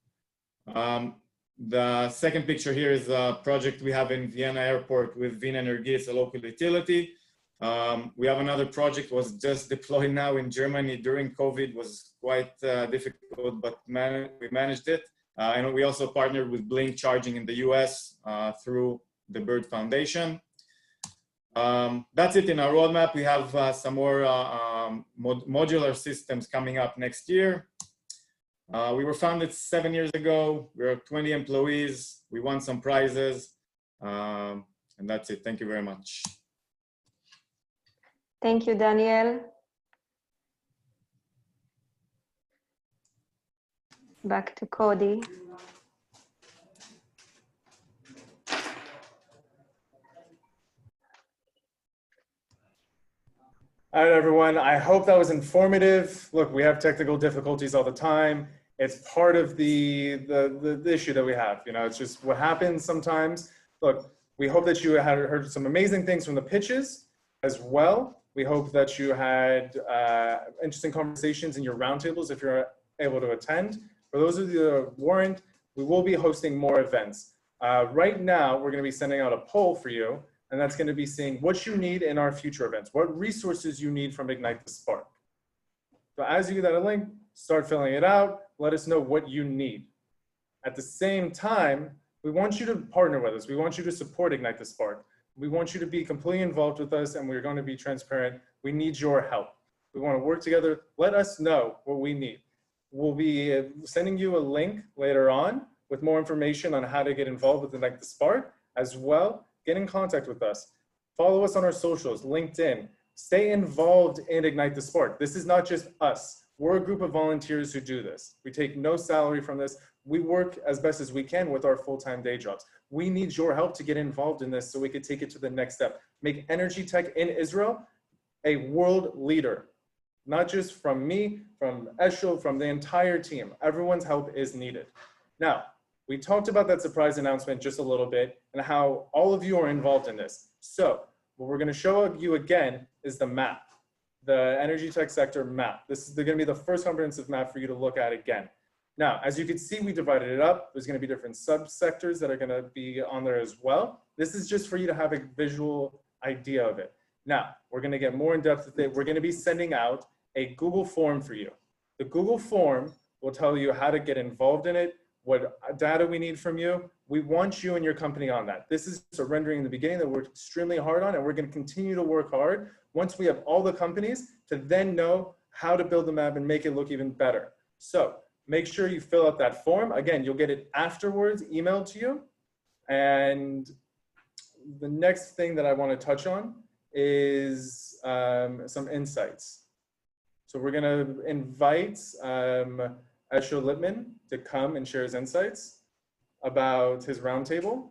The second picture here is a project we have in Vienna Airport with Wien Energie. It's a local utility. We have another project was just deployed now in Germany during COVID. Was quite difficult, but we managed it. And we also partnered with Blink Charging in the US through the Bird Foundation. That's it in our roadmap. We have some more modular systems coming up next year. We were founded 7 years ago. We have 20 employees. We won some prizes. And that's it. Thank you very much. Thank you, Daniel. Back to Cody. All right, everyone. I hope that was informative. Look, we have technical difficulties all the time. It's part of the issue that we have. You know, it's just what happens sometimes. Look, we hope that you had heard some amazing things from the pitches as well. We hope that you had interesting conversations in your roundtables if you're able to attend. For those of you that weren't, we will be hosting more events. Right now, we're going to be sending out a poll for you. And that's going to be seeing what you need in our future events, what resources you need from Ignite the Spark. So as you get that link, start filling it out. Let us know what you need. At the same time, we want you to partner with us. We want you to support Ignite the Spark. We want you to be completely involved with us, and we're going to be transparent. We need your help. We want to work together. Let us know what we need. We'll be sending you a link later on with more information on how to get involved with Ignite the Spark as well. Get in contact with us. Follow us on our socials, LinkedIn. Stay involved in Ignite the Spark. This is not just us. We're a group of volunteers who do this. We take no salary from this. We work as best as we can with our full-time day jobs. We need your help to get involved in this so we could take it to the next step. Make EnergyTech in Israel a world leader. Not just from me, from Eshel, from the entire team. Everyone's help is needed. Now, we talked about that surprise announcement just a little bit and how all of you are involved in this. So what we're going to show you again is the map, the EnergyTech sector map. This is going to be the first comprehensive map for you to look at again. Now, as you can see, we divided it up. There's going to be different subsectors that are going to be on there as well. This is just for you to have a visual idea of it. Now, we're going to get more in depth with it. We're going to be sending out a Google form for you. The Google form will tell you how to get involved in it, what data we need from you. We want you and your company on that. This is a rendering in the beginning that we're extremely hard on, and we're going to continue to work hard once we have all the companies to then know how to build the map and make it look even better. So make sure you fill out that form. Again, you'll get it afterwards, emailed to you. And the next thing that I want to touch on is some insights. So we're going to invite Eshel Lippman to come and share his insights about his roundtable.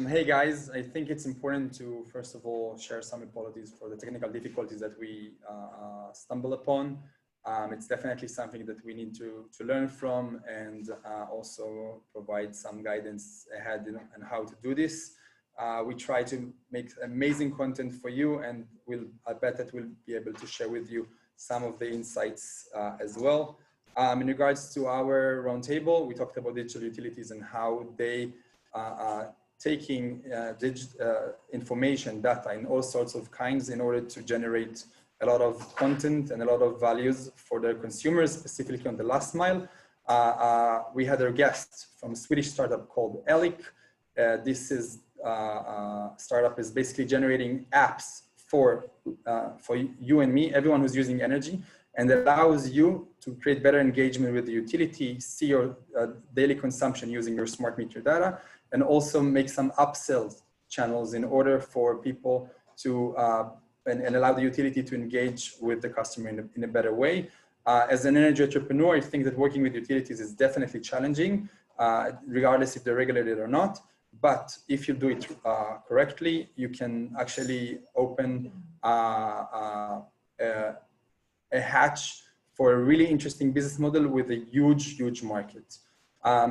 Hey guys, I think it's important to first of all share some apologies for the technical difficulties that we stumble upon. It's definitely something that we need to learn from and also provide some guidance ahead on how to do this. We try to make amazing content for you, and I bet that we'll be able to share with you some of the insights as well. In regards to our roundtable, we talked about digital utilities and how they taking information, data in all sorts of kinds in order to generate a lot of content and a lot of values for their consumers, specifically on the last mile. We had our guest from a Swedish startup called Elic. This is startup is basically generating apps for you and me, everyone who's using energy, and allows you to create better engagement with the utility, see your daily consumption using your smart meter data, and also make some upsells channels in order for people to and allow the utility to engage with the customer in a better way. As an energy entrepreneur, I think that working with utilities is definitely challenging, regardless if they're regulated or not. But if you do it correctly, you can actually open a hatch for a really interesting business model with a huge, huge market.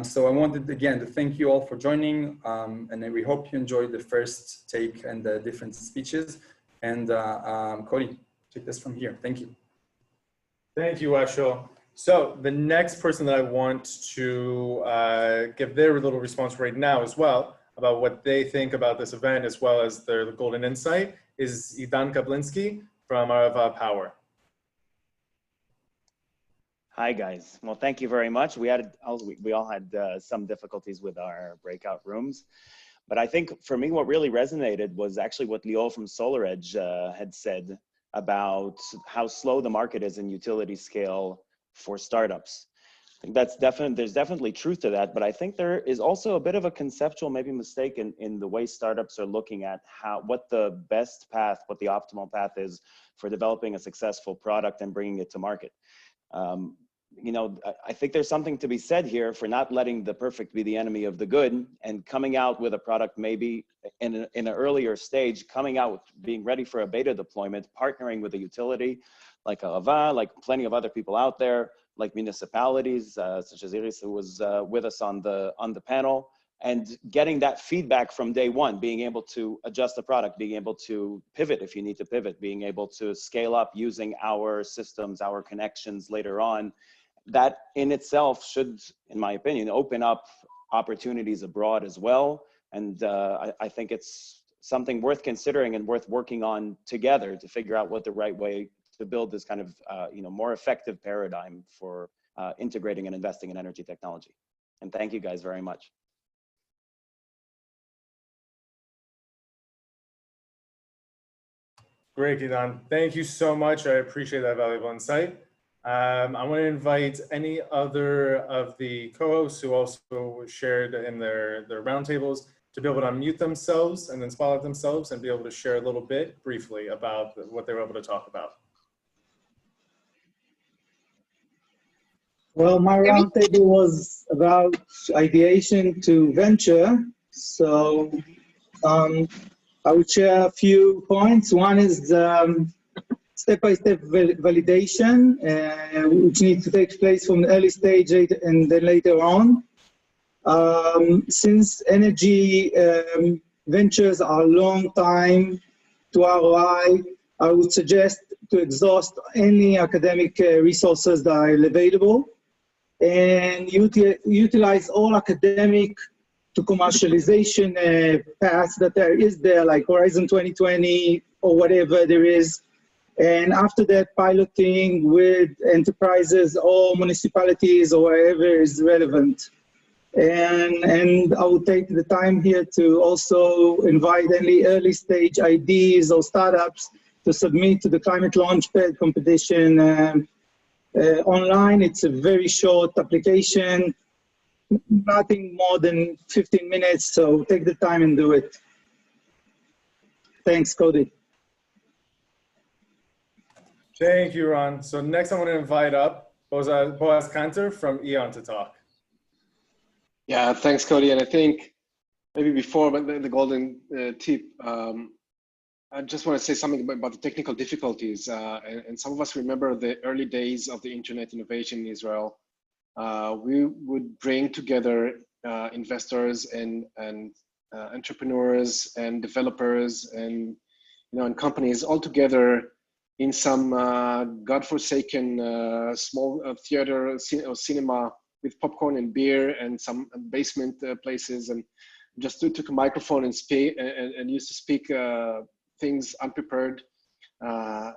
So I wanted again to thank you all for joining, and we hope you enjoyed the first take and the different speeches. And Cody, take this from here. Thank you. Thank you, Eshel. So the next person that I want to give their little response right now as well about what they think about this event, as well as their golden insight, is Idan Kablinsky from Arava Power. Hi guys. Well, thank you very much. We all had some difficulties with our breakout rooms, but I think for me, what really resonated was actually what Lior from Solaredge had said about how slow the market is in utility scale for startups. I think there's definitely truth to that, but I think there is also a bit of a conceptual maybe mistake in the way startups are looking at what the best path, what the optimal path is for developing a successful product and bringing it to market. You know, I think there's something to be said here for not letting the perfect be the enemy of the good and coming out with a product maybe in an earlier stage, coming out, being ready for a beta deployment, partnering with a utility like Arava, like plenty of other people out there, like municipalities, such as Iris, who was with us on the panel, and getting that feedback from day one, being able to adjust the product, being able to pivot if you need to pivot, being able to scale up using our systems, our connections later on. That in itself should, in my opinion, open up opportunities abroad as well. And I think it's something worth considering and worth working on together to figure out what the right way to build this kind of more effective paradigm for integrating and investing in energy technology. And thank you guys very much. Great, Gidan. Thank you so much. I appreciate that valuable insight. I want to invite any other of the co-hosts who also shared in their roundtables to be able to unmute themselves and then spotlight themselves and be able to share a little bit briefly about what they were able to talk about. Well, my roundtable was about ideation to venture. So I would share a few points. One is step-by-step validation, which needs to take place from the early stage and then later on. Since energy ventures are long time to ROI, I would suggest to exhaust any academic resources that are available and utilize all academic to commercialization paths that there is there, like Horizon 2020 or whatever there is. And after that, piloting with enterprises or municipalities or wherever is relevant. And I will take the time here to also invite any early stage ideas or startups to submit to the Climate Launchpad competition online. It's a very short application, nothing more than 15 minutes, so take the time and do it. Thanks, Cody. Thank you, Ron. So next I want to invite up Boaz Kanter from E.ON to talk. Yeah, thanks, Cody. And I think maybe before the golden tip, I just want to say something about the technical difficulties. And some of us remember the early days of the internet innovation in Israel. We would bring together investors and entrepreneurs and developers and and companies all together in some godforsaken small theater or cinema with popcorn and beer and some basement places, and just took a microphone and used to speak things unprepared.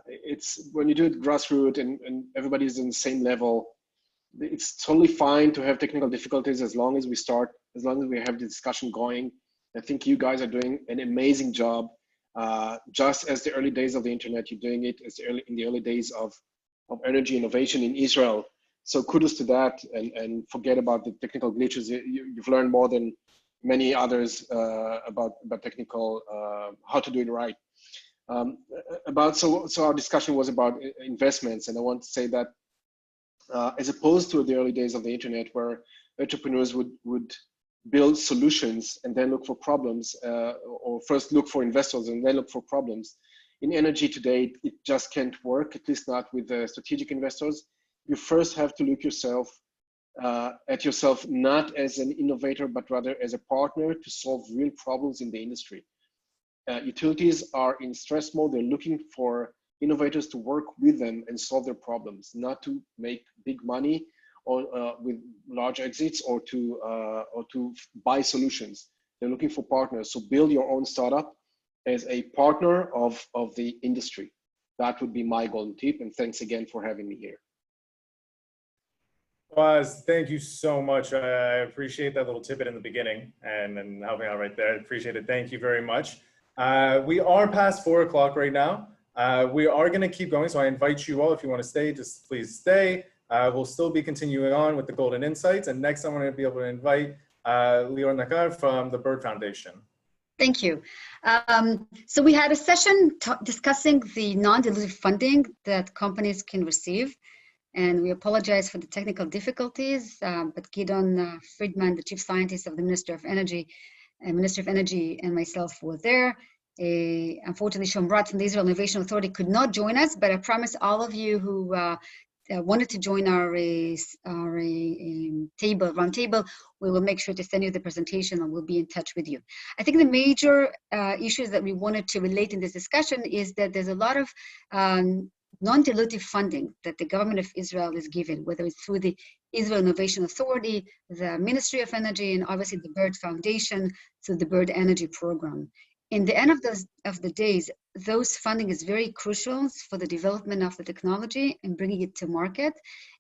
It's when you do it grassroots and everybody's in the same level, it's totally fine to have technical difficulties as long as we start, as long as we have the discussion going. I think you guys are doing an amazing job. Just as the early days of the internet, you're doing it in the early days of energy innovation in Israel. So kudos to that, and forget about the technical glitches. You've learned more than many others about technical, how to do it right. So our discussion was about investments, and I want to say that as opposed to the early days of the internet, where entrepreneurs would build solutions and then look for problems, or first look for investors and then look for problems. In energy today, it just can't work, at least not with the strategic investors. You first have to look at yourself not as an innovator, but rather as a partner to solve real problems in the industry. Utilities are in stress mode. They're looking for innovators to work with them and solve their problems, not to make big money or with large exits or to buy solutions. They're looking for partners. So build your own startup as a partner of the industry. That would be my golden tip. And thanks again for having me here. Boaz, thank you so much. I appreciate that little tidbit in the beginning and helping out right there. I appreciate it. Thank you very much. We are past 4 o'clock right now. We are going to keep going, so I invite you all, if you want to stay, just please stay. We'll still be continuing on with the Golden Insights, and next I'm going to be able to invite Lior Nakar from the Bird Foundation. Thank you. So we had a session discussing the non-dilutive funding that companies can receive, and we apologize for the technical difficulties, but Gideon Friedman, the chief scientist of the Ministry of Energy, and myself were there. Unfortunately, Shomrat from the Israel Innovation Authority could not join us, but I promise all of you who wanted to join our round table, we will make sure to send you the presentation and we'll be in touch with you. I think the major issues that we wanted to relate in this discussion is that there's a lot of non-dilutive funding that the government of Israel is given, whether it's through the Israel Innovation Authority, the Ministry of Energy, and obviously the Bird Foundation through the Bird Energy Program. In the end of the days, those funding is very crucial for the development of the technology and bringing it to market.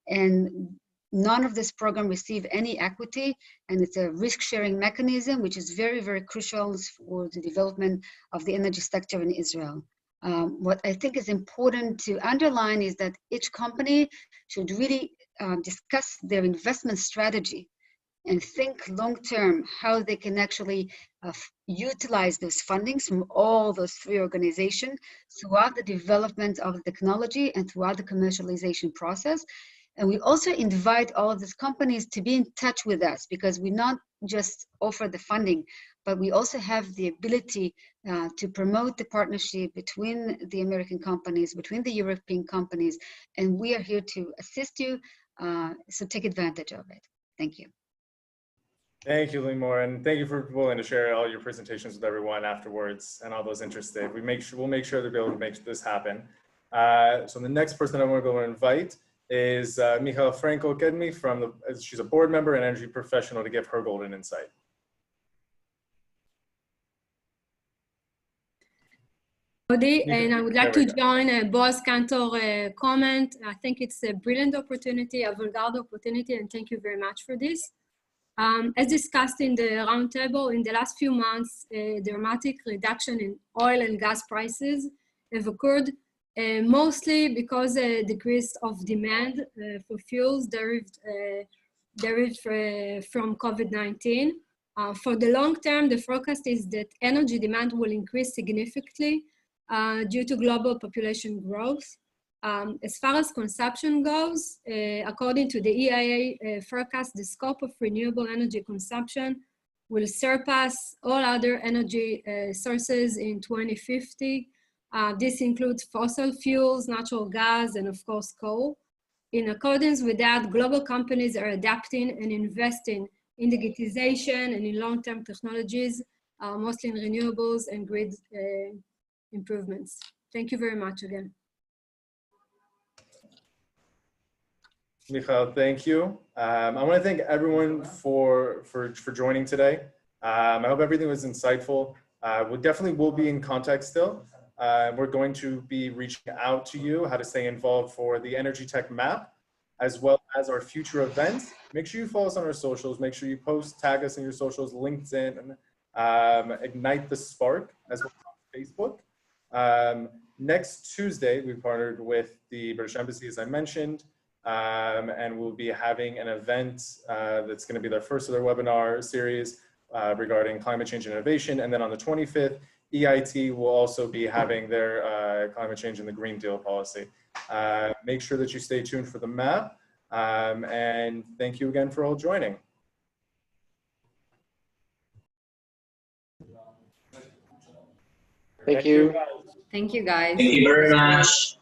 And none of this program receive any equity, and it's a risk-sharing mechanism, which is very, very crucial for the development of the energy sector in Israel. What I think is important to underline is that each company should really discuss their investment strategy and think long-term how they can actually utilize those fundings from all those three organizations throughout the development of the technology and throughout the commercialization process. And we also invite all of these companies to be in touch with us, because we not just offer the funding, but we also have the ability to promote the partnership between the American companies, between the European companies, and we are here to assist you, so take advantage of it. Thank you. Thank you, Limor, and thank you for willing to share all your presentations with everyone afterwards and all those interested. We'll make sure to be able to make this happen. So the next person I want to go and invite is Michael Franco-Kedmi she's a board member and energy professional, to give her golden insight. And I would like to join Boaz Cantor's comment. I think it's a brilliant opportunity, a avant-garde opportunity, and thank you very much for this. As discussed in the roundtable, in the last few months, a dramatic reduction in oil and gas prices have occurred, mostly because a decrease of demand for fuels derived from COVID-19. For the long term, the forecast is that energy demand will increase significantly due to global population growth. As far as consumption goes, according to the EIA forecast, the scope of renewable energy consumption will surpass all other energy sources in 2050. This includes fossil fuels, natural gas, and of course coal. In accordance with that, global companies are adapting and investing in digitization and in long-term technologies, mostly in renewables and grid improvements. Thank you very much again. Michael, thank you. I want to thank everyone for joining today. I hope everything was insightful. We definitely will be in contact still. We're going to be reaching out to you how to stay involved for the EnergyTech map, as well as our future events. Make sure you follow us on our socials. Make sure you tag us in your socials, LinkedIn, Ignite the Spark, as well as on Facebook. Next Tuesday, we partnered with the British Embassy, as I mentioned, and we'll be having an event that's going to be their first of their webinar series regarding climate change and innovation. And then on the 25th, EIT will also be having their climate change and the Green Deal policy. Make sure that you stay tuned for the map. And thank you again for all joining. Thank you. Thank you, guys. Thank you very much.